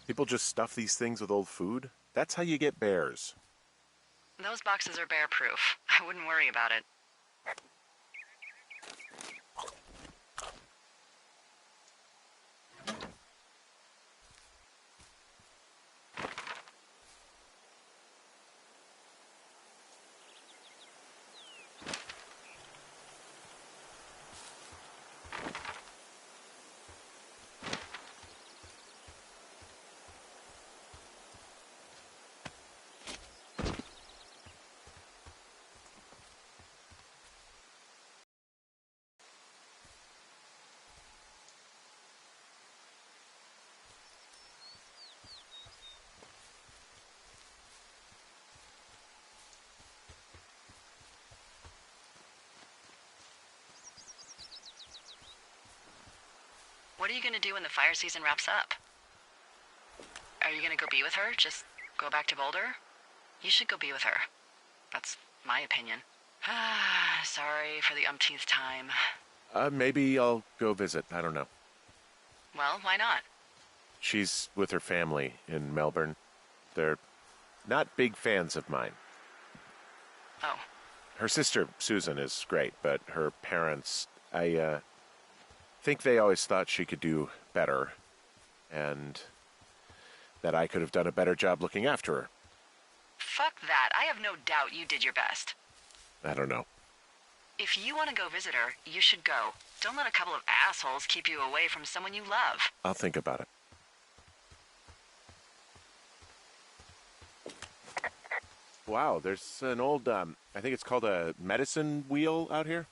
People just stuff these things with old food? That's how you get bears. Those boxes are bear proof. I wouldn't worry about it. What are you gonna do when the fire season wraps up? Are you gonna go be with her? Just go back to Boulder? You should go be with her. That's my opinion. Sorry for the umpteenth time. Maybe I'll go visit. I don't know. Well, why not? She's with her family in Melbourne. They're not big fans of mine. Oh. Her sister, Susan, is great, but her parents, I think they always thought she could do better, and that I could have done a better job looking after her. Fuck that. I have no doubt you did your best. I don't know. If you want to go visit her, you should go. Don't let a couple of assholes keep you away from someone you love. I'll think about it. Wow, there's an old, I think it's called a medicine wheel out here.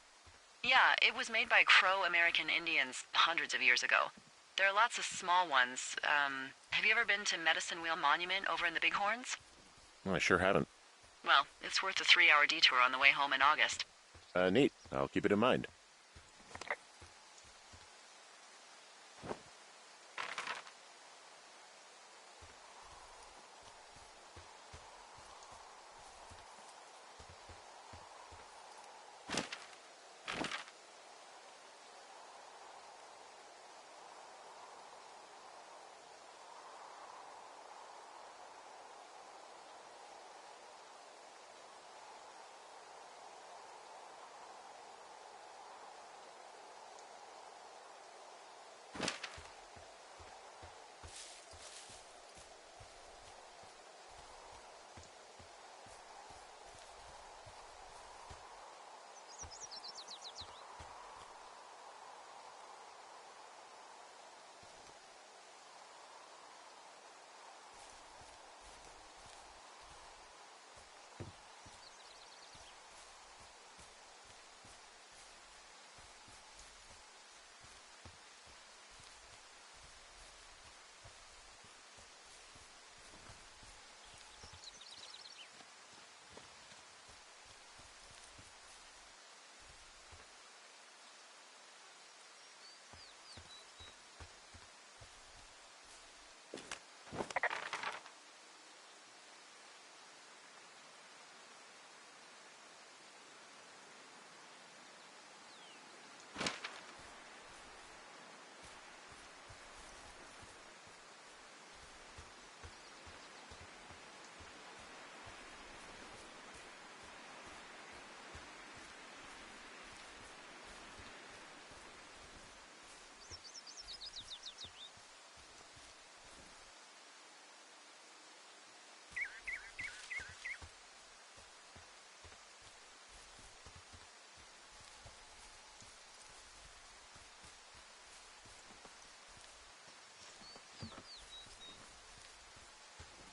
Yeah, it was made by Crow American Indians hundreds of years ago. There are lots of small ones. Have you ever been to Medicine Wheel Monument over in the Bighorns? Well, I sure haven't. Well, it's worth a 3-hour detour on the way home in August. Neat. I'll keep it in mind.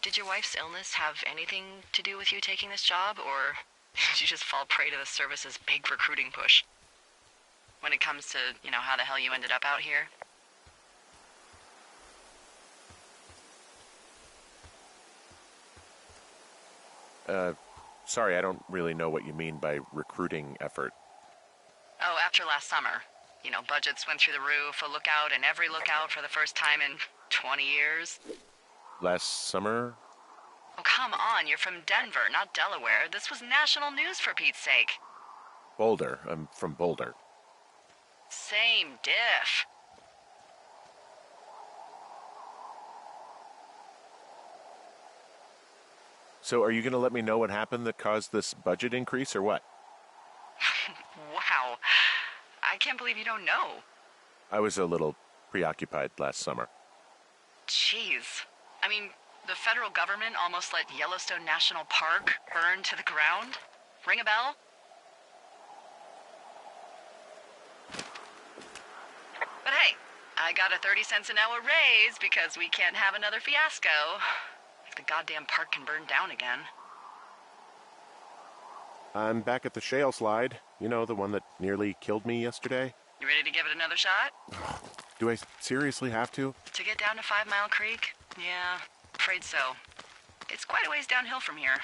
Did your wife's illness have anything to do with you taking this job, or did you just fall prey to the service's big recruiting push? When it comes to, how the hell you ended up out here? Sorry, I don't really know what you mean by recruiting effort. Oh, after last summer. Budgets went through the roof, a lookout in every lookout for the first time in 20 years. Last summer? Oh, come on, you're from Denver, not Delaware. This was national news, for Pete's sake. Boulder. I'm from Boulder. Same diff. So are you going to let me know what happened that caused this budget increase, or what? Wow. I can't believe you don't know. I was a little preoccupied last summer. Jeez. I mean, the federal government almost let Yellowstone National Park burn to the ground? Ring a bell? But hey, I got a 30 cents an hour raise because we can't have another fiasco. If the goddamn park can burn down again. I'm back at the shale slide. You know, the one that nearly killed me yesterday. You ready to give it another shot? Do I seriously have to? To get down to 5 Mile Creek? Yeah, afraid so. It's quite a ways downhill from here.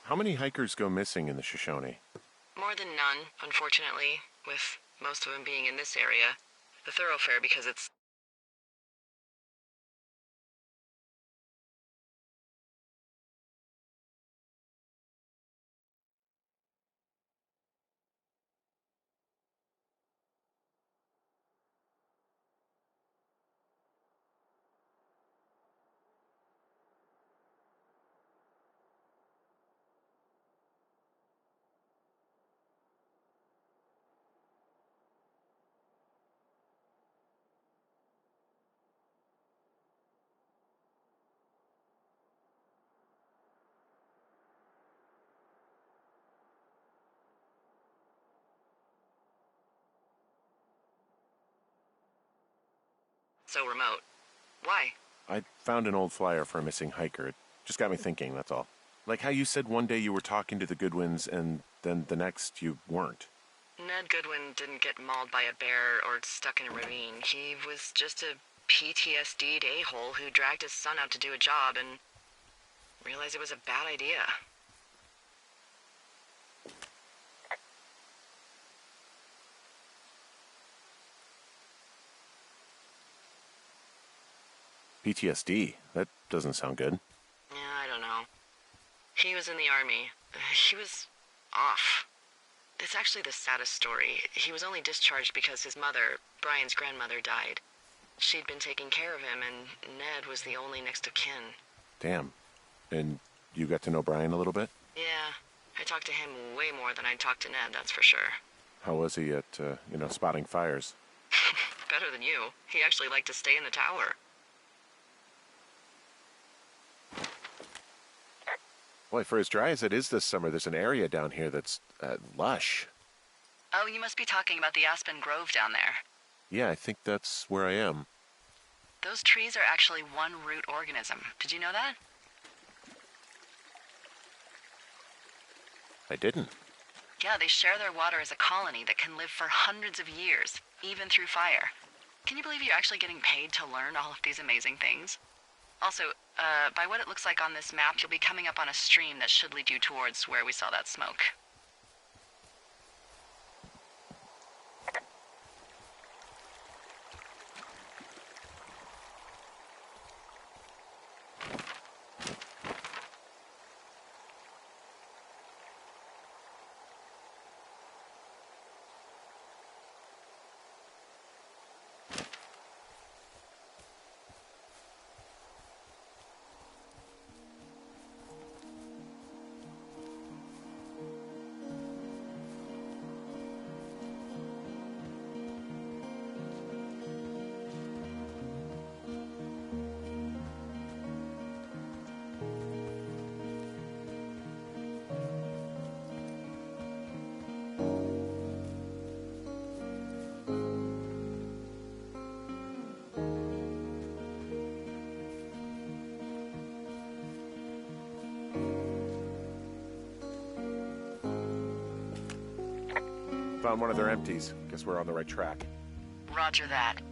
How many hikers go missing in the Shoshone? More than none, unfortunately, with most of them being in this area. The thoroughfare because it's... so remote. Why? I found an old flyer for a missing hiker. It just got me thinking, that's all. Like how you said one day you were talking to the Goodwins and then the next you weren't. Ned Goodwin didn't get mauled by a bear or stuck in a ravine. He was just a PTSD'd a-hole who dragged his son out to do a job and realized it was a bad idea. PTSD? That doesn't sound good. Yeah, I don't know. He was in the army. He was off. It's actually the saddest story. He was only discharged because his mother, Brian's grandmother, died. She'd been taking care of him, and Ned was the only next of kin. Damn. And you got to know Brian a little bit? Yeah, I talked to him way more than I'd talked to Ned, that's for sure. How was he at, spotting fires? Better than you. He actually liked to stay in the tower. Boy, for as dry as it is this summer, there's an area down here that's lush. Oh, you must be talking about the Aspen Grove down there. Yeah, I think that's where I am. Those trees are actually one root organism. Did you know that? I didn't. Yeah, they share their water as a colony that can live for hundreds of years, even through fire. Can you believe you're actually getting paid to learn all of these amazing things? Also, by what it looks like on this map, you'll be coming up on a stream that should lead you towards where we saw that smoke. Found one of their empties. Guess we're on the right track. Roger that.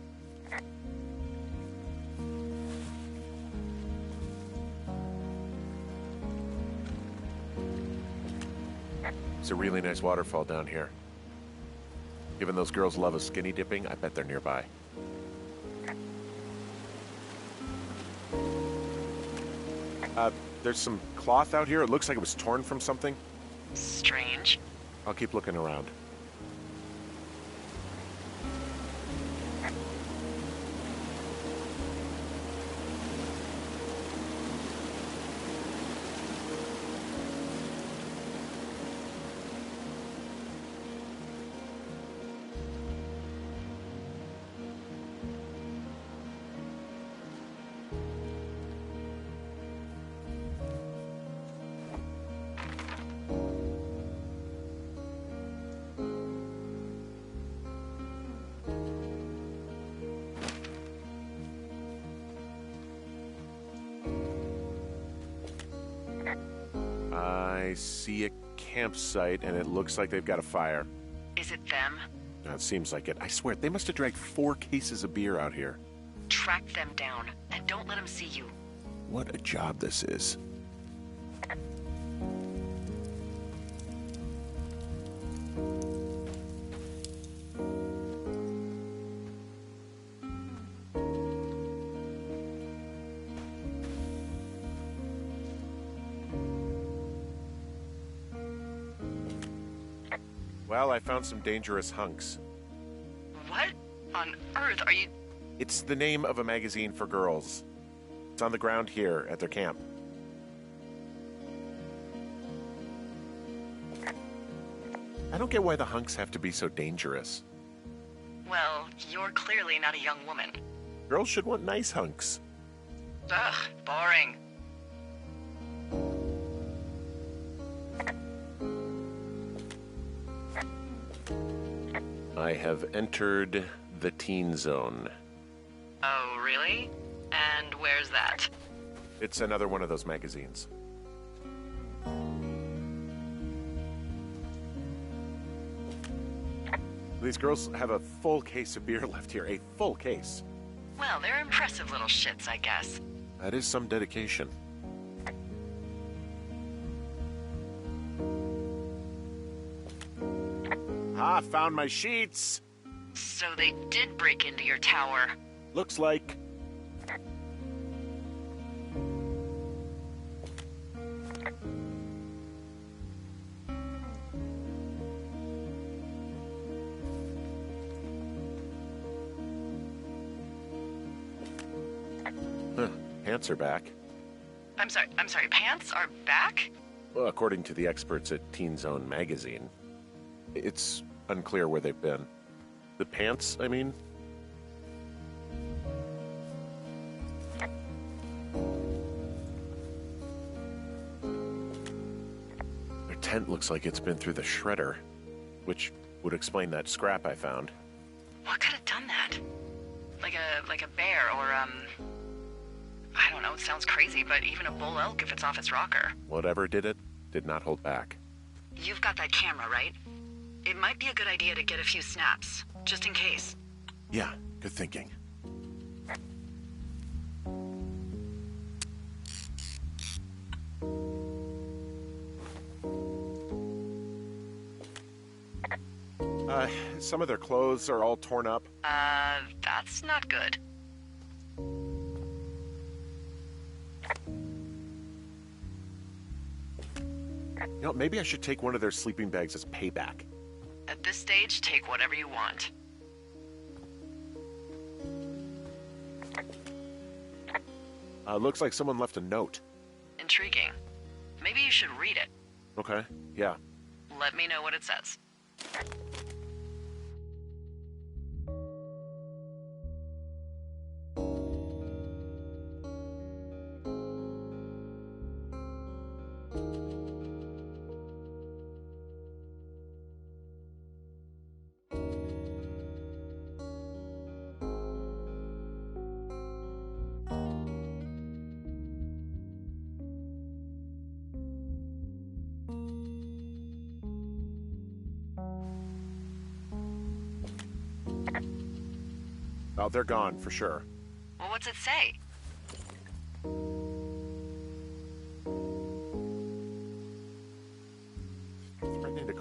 It's a really nice waterfall down here. Given those girls love a skinny dipping, I bet they're nearby. There's some cloth out here. It looks like it was torn from something. Strange. I'll keep looking around. I see a campsite, and it looks like they've got a fire. Is it them? It seems like it. I swear, they must have dragged 4 cases of beer out here. Track them down, and don't let them see you. What a job this is. Well, I found some dangerous hunks. What on earth are you... It's the name of a magazine for girls. It's on the ground here at their camp. I don't get why the hunks have to be so dangerous. Well, you're clearly not a young woman. Girls should want nice hunks. Ugh, boring. I have entered the teen zone. Oh, really? And where's that? It's another one of those magazines. These girls have a full case of beer left here. A full case. Well, they're impressive little shits, I guess. That is some dedication. Ah, found my sheets. So they did break into your tower. Looks like. Huh, pants are back. I'm sorry, pants are back? Well, according to the experts at Teen Zone magazine. It's unclear where they've been. The pants, I mean? Their tent looks like it's been through the shredder, which would explain that scrap I found. What could have done that? Like a bear or, I don't know, it sounds crazy, but even a bull elk if it's off its rocker. Whatever did it, did not hold back. You've got that camera, right? It might be a good idea to get a few snaps, just in case. Yeah, good thinking. Some of their clothes are all torn up. That's not good. You know, maybe I should take one of their sleeping bags as payback. At this stage, take whatever you want. Looks like someone left a note. Intriguing. Maybe you should read it. Okay, yeah. Let me know what it says. Oh, they're gone, for sure. Well, what's it say?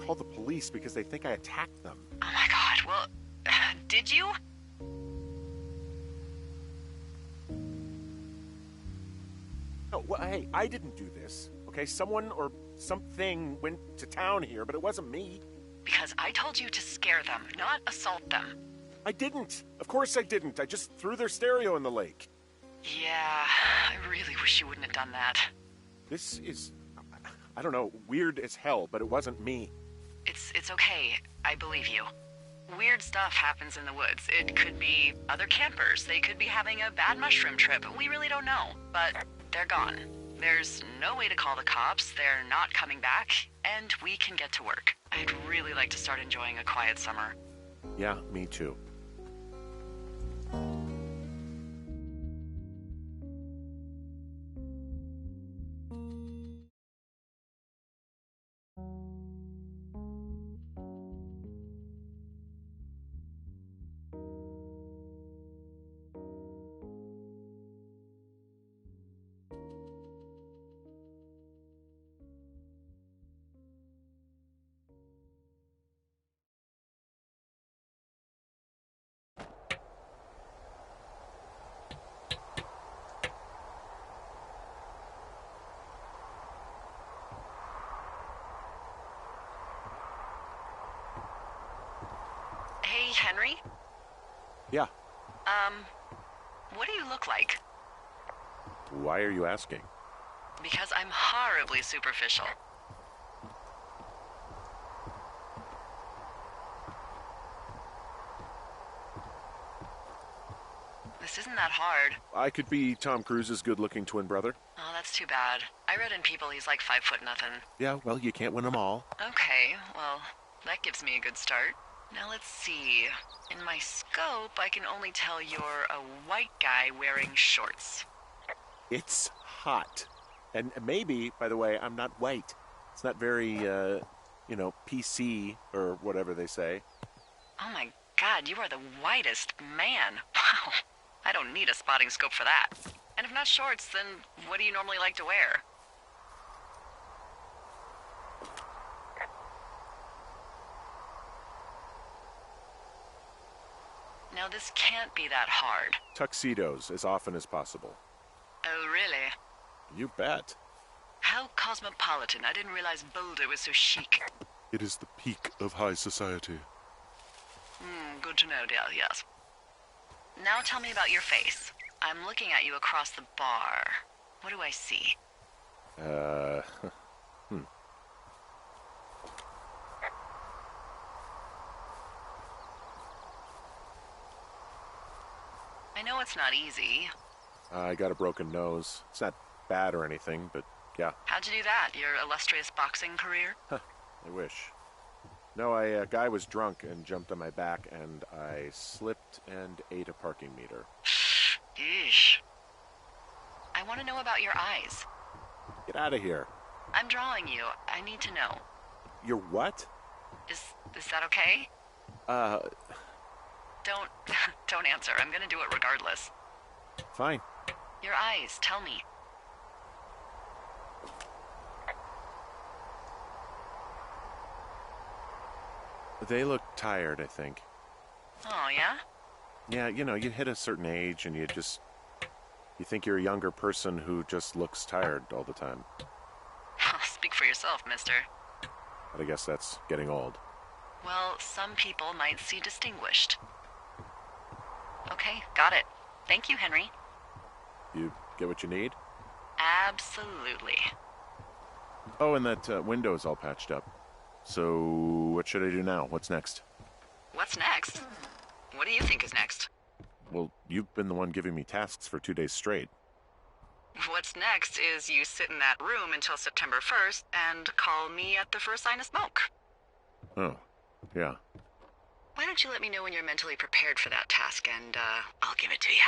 call the police because they think I attacked them. Oh my god, well, did you? No, well, hey, I didn't do this, okay? Someone or something went to town here, but it wasn't me. Because I told you to scare them, not assault them. I didn't. Of course I didn't. I just threw their stereo in the lake. Yeah, I really wish you wouldn't have done that. This is, I don't know, weird as hell, but it wasn't me. It's okay. I believe you. Weird stuff happens in the woods. It could be other campers. They could be having a bad mushroom trip. We really don't know. But they're gone. There's no way to call the cops. They're not coming back. And we can get to work. I'd really like to start enjoying a quiet summer. Yeah, me too. Hey, Henry? Yeah. What do you look like? Why are you asking? Because I'm horribly superficial. This isn't that hard. I could be Tom Cruise's good-looking twin brother. Oh, that's too bad. I read in People he's like 5'0" nothing. Yeah, well, you can't win them all. Okay, well, that gives me a good start. Now let's see. In my scope, I can only tell you're a white guy wearing shorts. It's hot. And maybe, by the way, I'm not white. It's not very, PC or whatever they say. Oh my god, you are the whitest man. Wow. I don't need a spotting scope for that. And if not shorts, then what do you normally like to wear? Now this can't be that hard. Tuxedos as often as possible. Oh, really? You bet. How cosmopolitan. I didn't realize Boulder was so chic. It is the peak of high society. Good to know, dear, yes. Now tell me about your face. I'm looking at you across the bar. What do I see? I know it's not easy. I got a broken nose. It's not bad or anything, but yeah. How'd you do that? Your illustrious boxing career? I wish. No, a guy was drunk and jumped on my back, and I slipped and ate a parking meter. Yeesh. I want to know about your eyes. Get out of here. I'm drawing you. I need to know. You're what? Is that okay? Don't don't answer. I'm gonna do it regardless. Fine. Your eyes, tell me. They look tired, I think. Oh, yeah? Yeah, you hit a certain age and you think you're a younger person who just looks tired all the time. Speak for yourself, mister. But I guess that's getting old. Well, some people might see distinguished. Okay, got it. Thank you, Henry. You get what you need? Absolutely. Oh, and that window's all patched up. So, what should I do now? What's next? What's next? What do you think is next? Well, you've been the one giving me tasks for 2 days straight. What's next is you sit in that room until September 1st and call me at the first sign of smoke. Oh, yeah. Why don't you let me know when you're mentally prepared for that task, and I'll give it to you.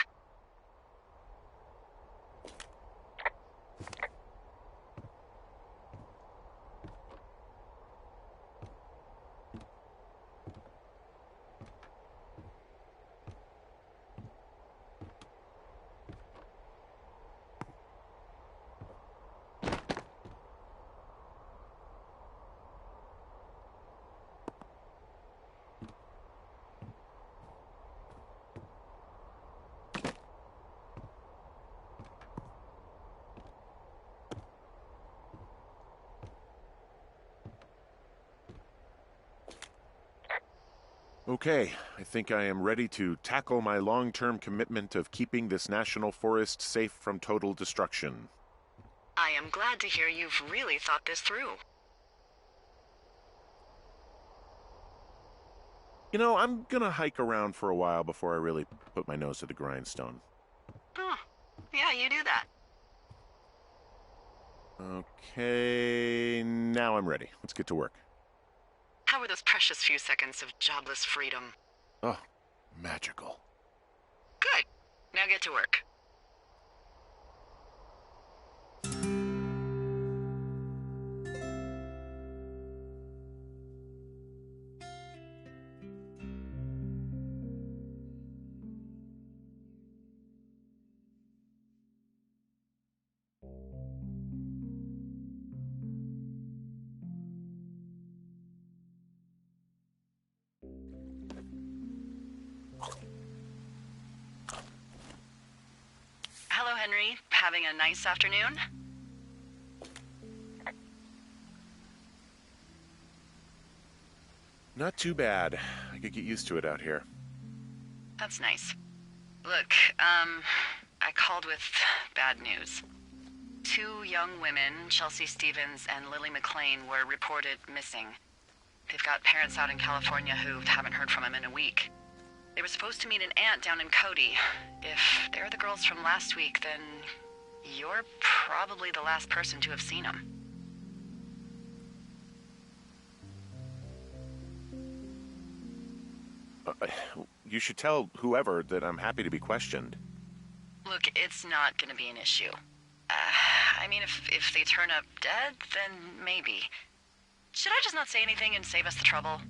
Okay, I think I am ready to tackle my long-term commitment of keeping this national forest safe from total destruction. I am glad to hear you've really thought this through. You know, I'm gonna hike around for a while before I really put my nose to the grindstone. Huh. Yeah, you do that. Okay, now I'm ready. Let's get to work. How were those precious few seconds of jobless freedom? Oh, magical. Good. Now get to work. Hello, Henry. Having a nice afternoon? Not too bad. I could get used to it out here. That's nice. Look, I called with bad news. 2 young women, Chelsea Stevens and Lily McLean, were reported missing. They've got parents out in California who haven't heard from them in a week. They were supposed to meet an aunt down in Cody. If they're the girls from last week, then you're probably the last person to have seen them. You should tell whoever that I'm happy to be questioned. Look, it's not gonna be an issue. I mean, if they turn up dead, then maybe. Should I just not say anything and save us the trouble?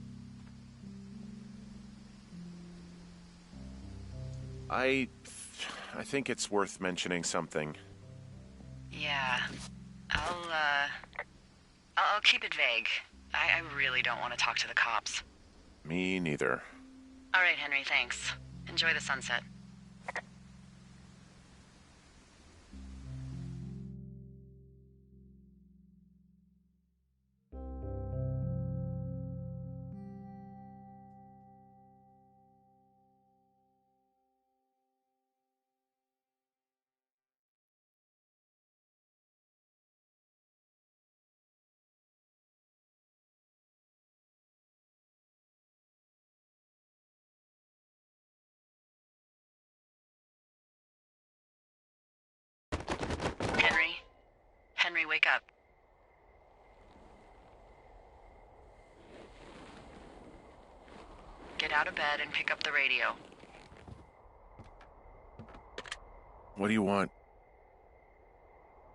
I think it's worth mentioning something. Yeah. I'll keep it vague. I really don't want to talk to the cops. Me neither. All right, Henry, thanks. Enjoy the sunset. Henry? Henry, wake up. Get out of bed and pick up the radio. What do you want?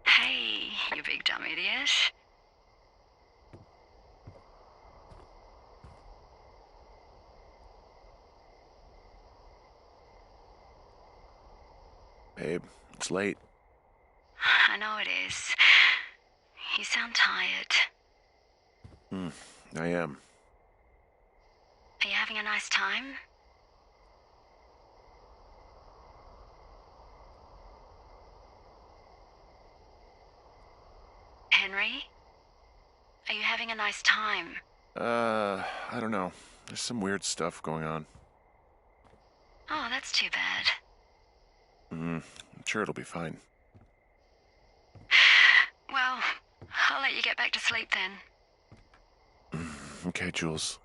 Hey, you big dumb idiot. Babe, it's late. I know it is. You sound tired. I am. Are you having a nice time? Henry? Are you having a nice time? I don't know. There's some weird stuff going on. Oh, that's too bad. I'm sure it'll be fine. Well, I'll let you get back to sleep then. Okay, Jules.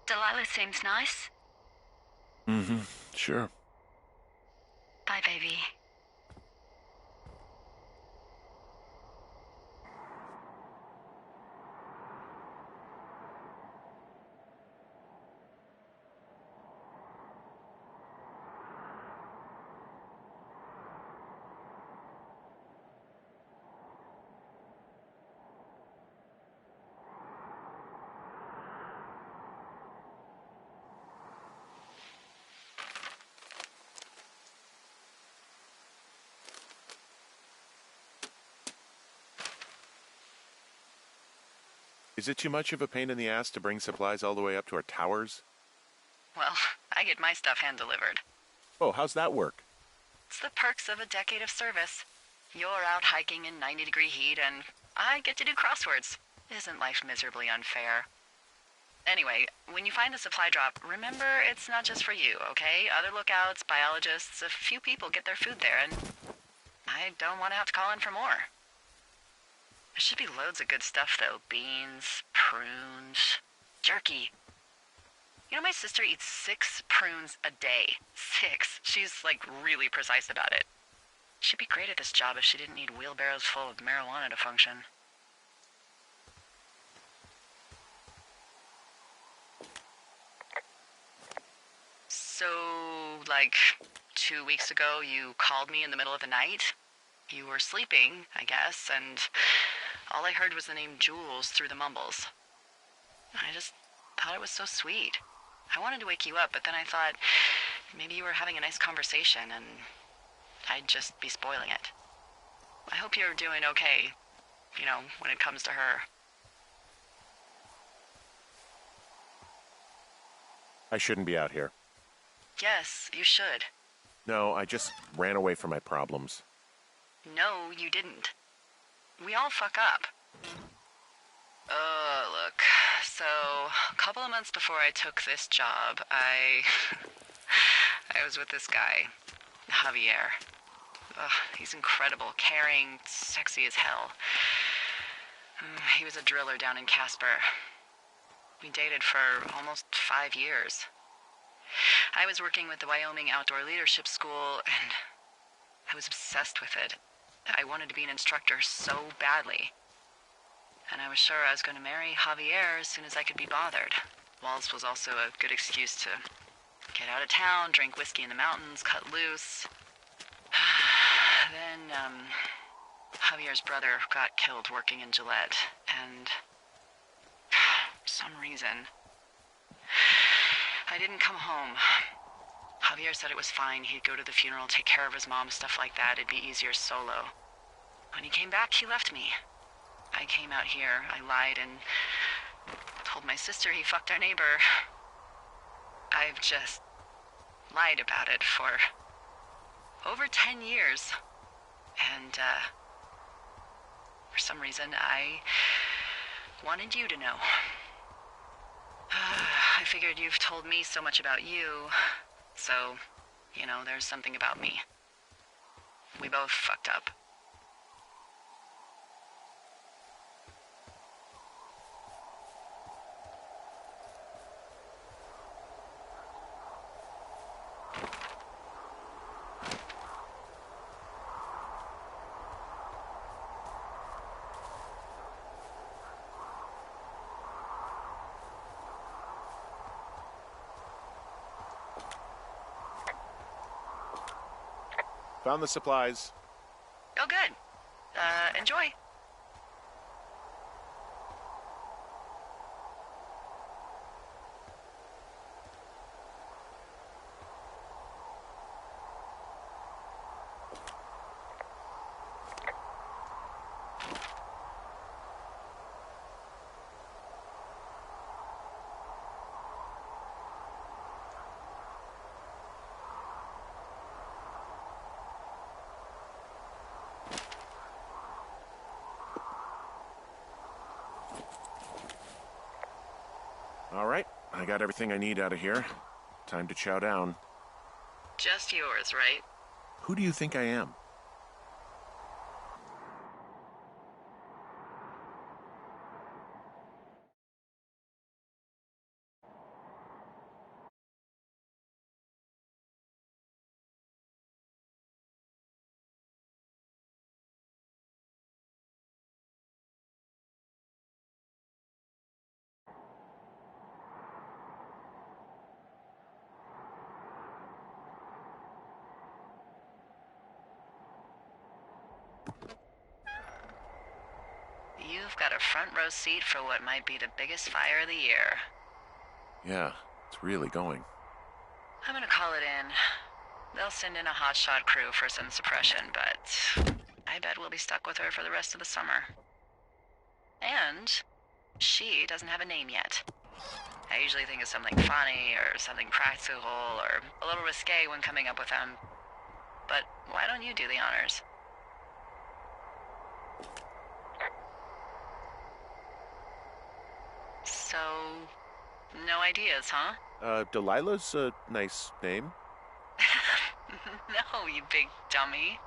Delilah seems nice. Sure. Bye, baby. Is it too much of a pain in the ass to bring supplies all the way up to our towers? Well, I get my stuff hand-delivered. Oh, how's that work? It's the perks of a decade of service. You're out hiking in 90-degree heat, and I get to do crosswords. Isn't life miserably unfair? Anyway, when you find the supply drop, remember it's not just for you, okay? Other lookouts, biologists, a few people get their food there, and I don't want to have to call in for more. There should be loads of good stuff, though. Beans, prunes, jerky. You know, my sister eats 6 prunes a day. 6. She's, like, really precise about it. She'd be great at this job if she didn't need wheelbarrows full of marijuana to function. So, like, 2 weeks ago, you called me in the middle of the night? You were sleeping, I guess, and all I heard was the name Jules through the mumbles. I just thought it was so sweet. I wanted to wake you up, but then I thought maybe you were having a nice conversation and I'd just be spoiling it. I hope you're doing okay, you know, when it comes to her. I shouldn't be out here. Yes, you should. No, I just ran away from my problems. No, you didn't. We all fuck up. Look. So, a couple of months before I took this job, I was with this guy, Javier. He's incredible, caring, sexy as hell. He was a driller down in Casper. We dated for almost 5 years. I was working with the Wyoming Outdoor Leadership School, and I was obsessed with it. I wanted to be an instructor so badly. And I was sure I was going to marry Javier as soon as I could be bothered. Walls was also a good excuse to get out of town, drink whiskey in the mountains, cut loose. Then, Javier's brother got killed working in Gillette, and for some reason, I didn't come home. Javier said it was fine. He'd go to the funeral, take care of his mom, stuff like that. It'd be easier solo. When he came back, he left me. I came out here. I lied and told my sister he fucked our neighbor. I've just lied about it for over 10 years. And, for some reason, I wanted you to know. I figured you've told me so much about you, so, you know, there's something about me. We both fucked up. Found the supplies. Oh, good. Enjoy. All right, I got everything I need out of here. Time to chow down. Just yours, right? Who do you think I am? You've got a front row seat for what might be the biggest fire of the year. Yeah, it's really going. I'm gonna call it in. They'll send in a hotshot crew for some suppression, but I bet we'll be stuck with her for the rest of the summer. And she doesn't have a name yet. I usually think of something funny or something practical or a little risque when coming up with them. But why don't you do the honors? So, No ideas, huh? Delilah's a nice name. No, you big dummy.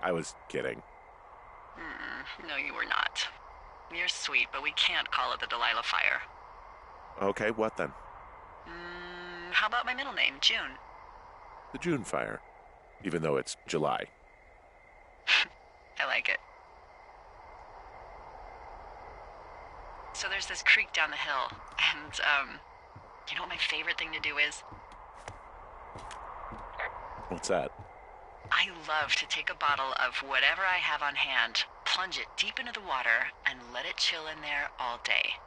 I was kidding. No, you were not. You're sweet, but we can't call it the Delilah Fire. Okay, what then? How about my middle name, June? The June Fire. Even though it's July. I like it. So there's this creek down the hill, and, you know what my favorite thing to do is? What's that? I love to take a bottle of whatever I have on hand, plunge it deep into the water, and let it chill in there all day.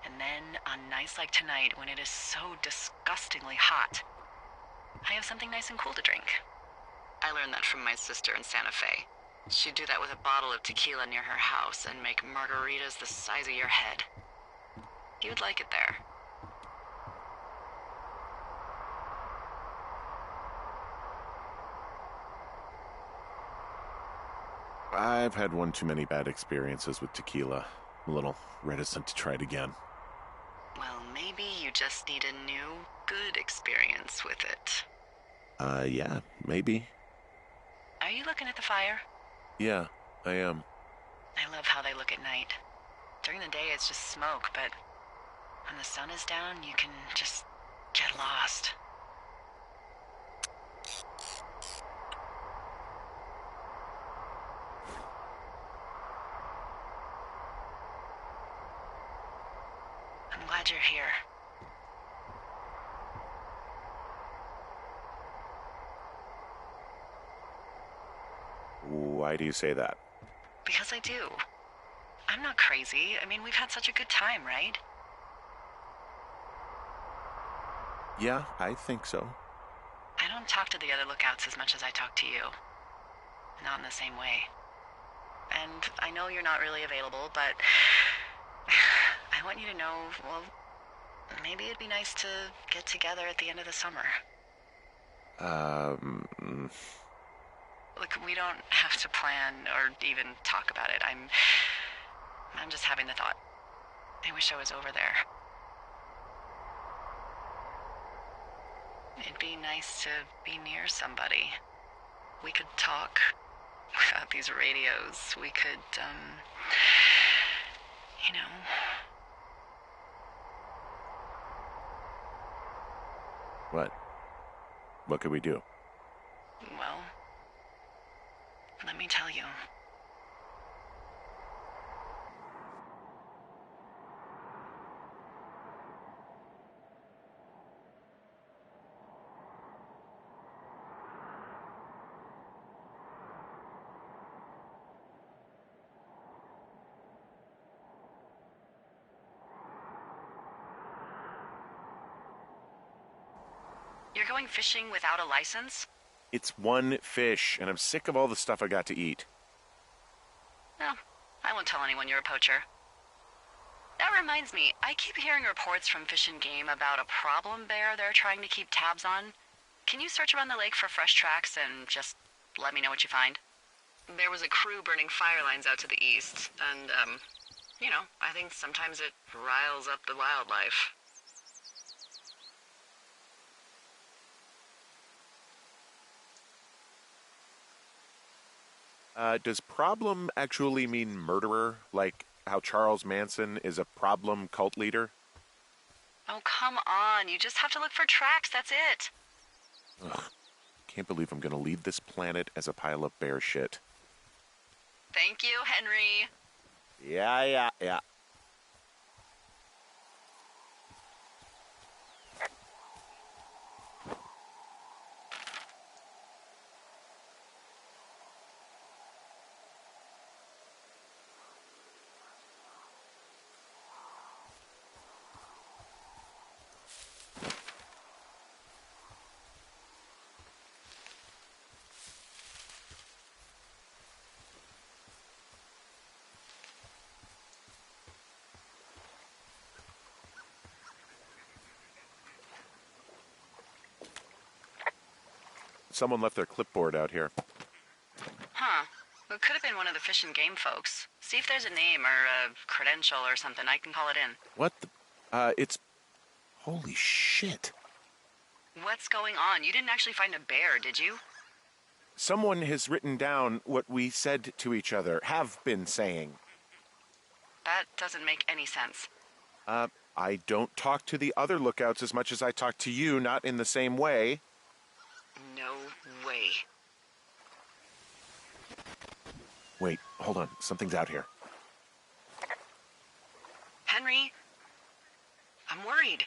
And then, on nights like tonight, when it is so disgustingly hot, I have something nice and cool to drink. I learned that from my sister in Santa Fe. She'd do that with a bottle of tequila near her house and make margaritas the size of your head. You'd like it there. I've had one too many bad experiences with tequila. I'm a little reticent to try it again. Well, maybe you just need a new, good experience with it. Yeah, maybe. Are you looking at the fire? Yeah, I am. I love how they look at night. During the day, it's just smoke, but when the sun is down, you can just get lost. I'm glad you're here. Why do you say that? Because I do. I'm not crazy. I mean, we've had such a good time, right? Yeah, I think so. I don't talk to the other lookouts as much as I talk to you. Not in the same way. And I know you're not really available, but I want you to know, well, maybe it'd be nice to get together at the end of the summer. Look, we don't have to plan or even talk about it. I'm just having the thought. I wish I was over there. It'd be nice to be near somebody. We could talk without these radios. We could, you know. What? What could we do? Well, let me tell you. You're going fishing without a license? It's one fish, and I'm sick of all the stuff I got to eat. No, I won't tell anyone you're a poacher. That reminds me, I keep hearing reports from Fish and Game about a problem bear they're trying to keep tabs on. Can you search around the lake for fresh tracks and just let me know what you find? There was a crew burning fire lines out to the east, and, you know, I think sometimes it riles up the wildlife. Does problem actually mean murderer? Like how Charles Manson is a problem cult leader? Oh, come on. You just have to look for tracks, that's it. Ugh. Can't believe I'm gonna leave this planet as a pile of bear shit. Thank you, Henry. Yeah. Someone left their clipboard out here. Huh. It could have been one of the Fish and Game folks. See if there's a name or a credential or something. I can call it in. What the... It's... Holy shit. What's going on? You didn't actually find a bear, did you? Someone has written down what we said to each other, have been saying. That doesn't make any sense. I don't talk to the other lookouts as much as I talk to you, not in the same way. No way. Wait, hold on. Something's out here. Henry, I'm worried.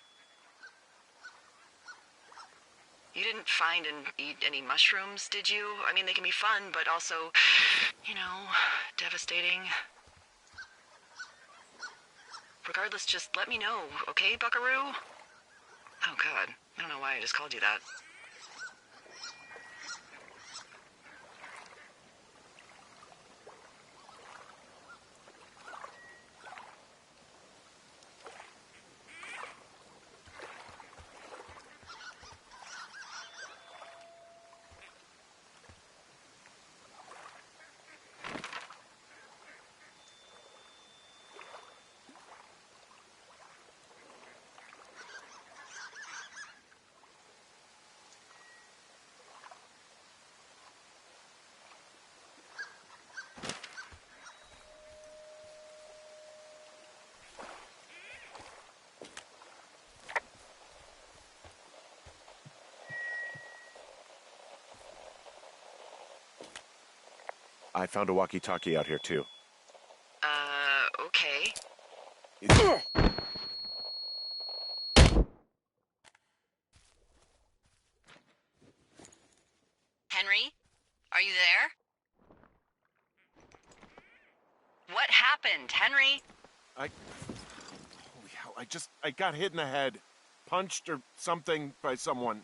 You didn't find and eat any mushrooms, did you? I mean, they can be fun, but also, devastating. Regardless, just let me know, okay, buckaroo? Oh, God. I don't know why I just called you that. I found a walkie-talkie out here, too. Okay. Henry? Are you there? What happened, Henry? Holy hell, I got hit in the head. Punched or something by someone.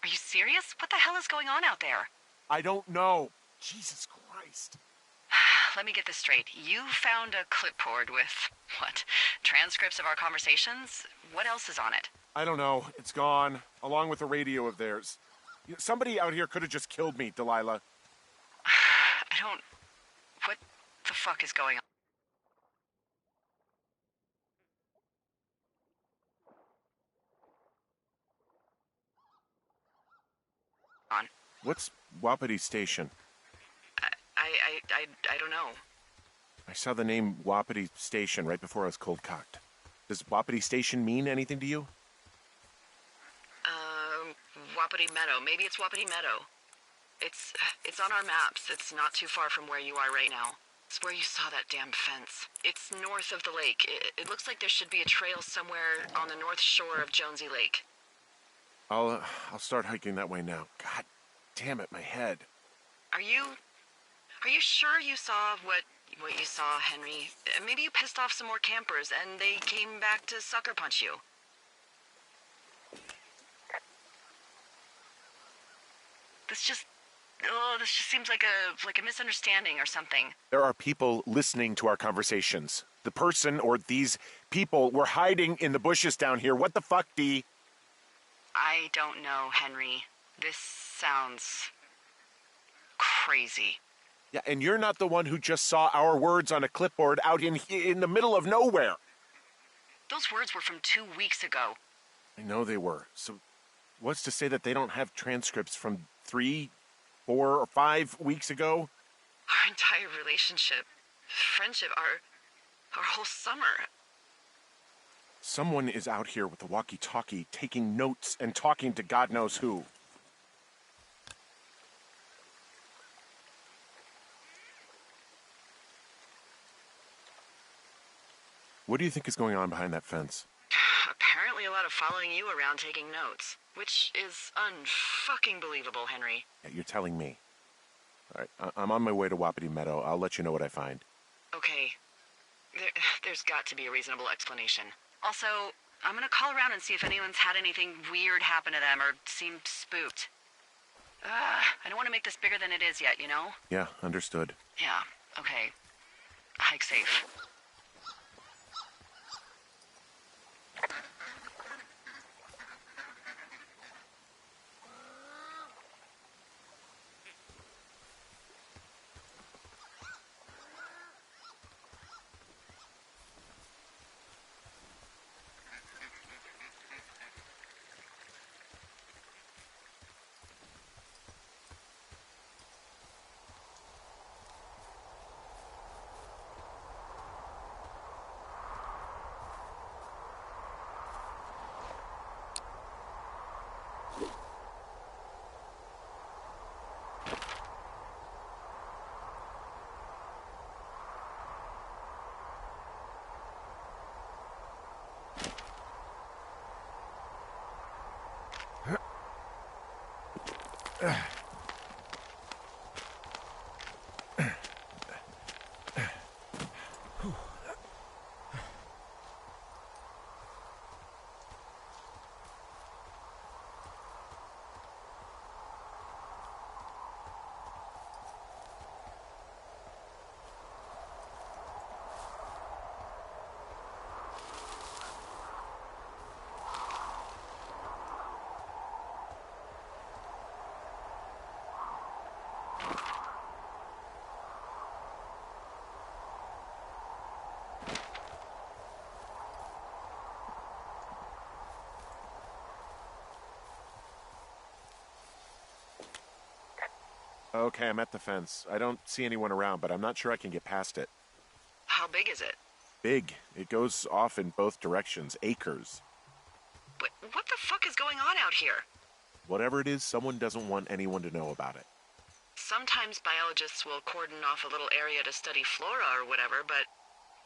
Are you serious? What the hell is going on out there? I don't know. Jesus Christ. Let me get this straight. You found a clipboard with, what, transcripts of our conversations? What else is on it? I don't know. It's gone, along with a radio of theirs. Somebody out here could have just killed me, Delilah. What the fuck is going on? What's Wapiti Station? I don't know. I saw the name Wapiti Station right before I was cold-cocked. Does Wapiti Station mean anything to you? Wapiti Meadow. Maybe it's Wapiti Meadow. It's on our maps. It's not too far from where you are right now. It's where you saw that damn fence. It's north of the lake. It looks like there should be a trail somewhere on the north shore of Jonesy Lake. I'll start hiking that way now. God damn it, my head. Are you sure you saw what you saw, Henry? Maybe you pissed off some more campers and they came back to sucker punch you. This just seems like a misunderstanding or something. There are people listening to our conversations. The person or these people were hiding in the bushes down here. What the fuck, Dee? I don't know, Henry. This sounds crazy. Yeah, and you're not the one who just saw our words on a clipboard out in the middle of nowhere. Those words were from 2 weeks ago. I know they were. So what's to say that they don't have transcripts from 3, 4, or 5 weeks ago? Our entire relationship, friendship, our whole summer. Someone is out here with a walkie-talkie taking notes and talking to God knows who. What do you think is going on behind that fence? Apparently a lot of following you around taking notes, which is unfucking believable, Henry. Yeah, you're telling me. All right, I'm on my way to Wapiti Meadow. I'll let you know what I find. Okay. There's got to be a reasonable explanation. Also, I'm gonna call around and see if anyone's had anything weird happen to them or seemed spooked. I don't want to make this bigger than it is yet, you know? Yeah, understood. Yeah, okay. Hike safe. Okay, I'm at the fence. I don't see anyone around, but I'm not sure I can get past it. How big is it? Big. It goes off in both directions. Acres. What the fuck is going on out here? Whatever it is, someone doesn't want anyone to know about it. Sometimes biologists will cordon off a little area to study flora or whatever, but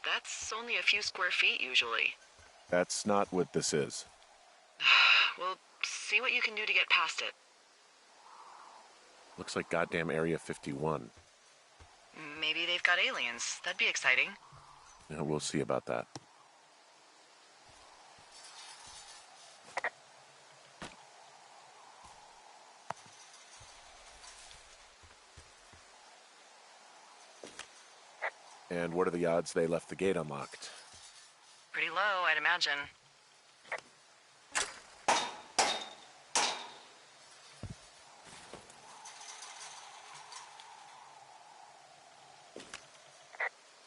that's only a few square feet usually. That's not what this is. Well, see what you can do to get past it. Looks like goddamn Area 51. Maybe they've got aliens. That'd be exciting. Yeah, we'll see about that. And what are the odds they left the gate unlocked? Pretty low, I'd imagine.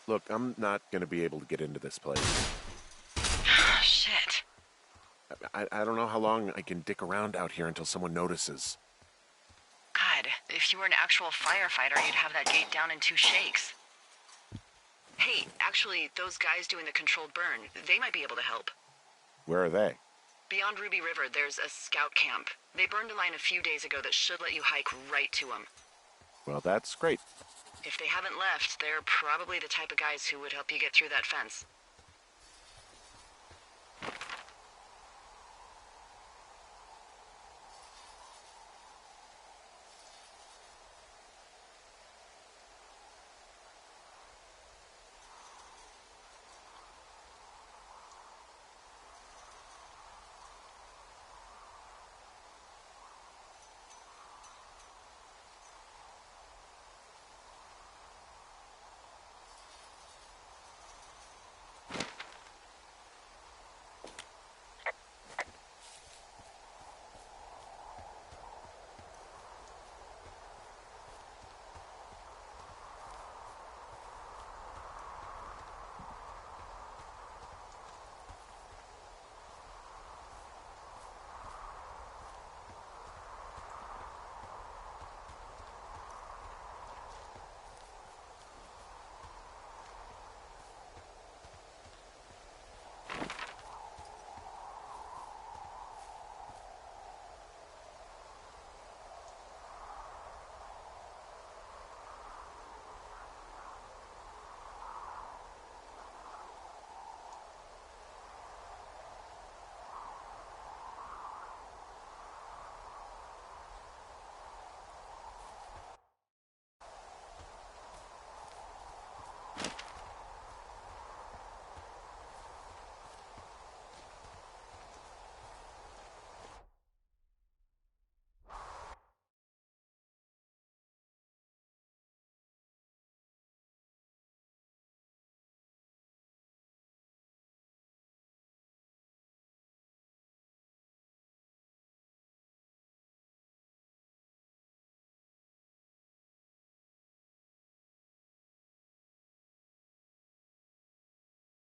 Look, I'm not going to be able to get into this place. Shit. I don't know how long I can dick around out here until someone notices. God, if you were an actual firefighter, you'd have that gate down in 2 shakes. Hey, actually, those guys doing the controlled burn, they might be able to help. Where are they? Beyond Ruby River, there's a scout camp. They burned a line a few days ago that should let you hike right to them. Well, that's great. If they haven't left, they're probably the type of guys who would help you get through that fence.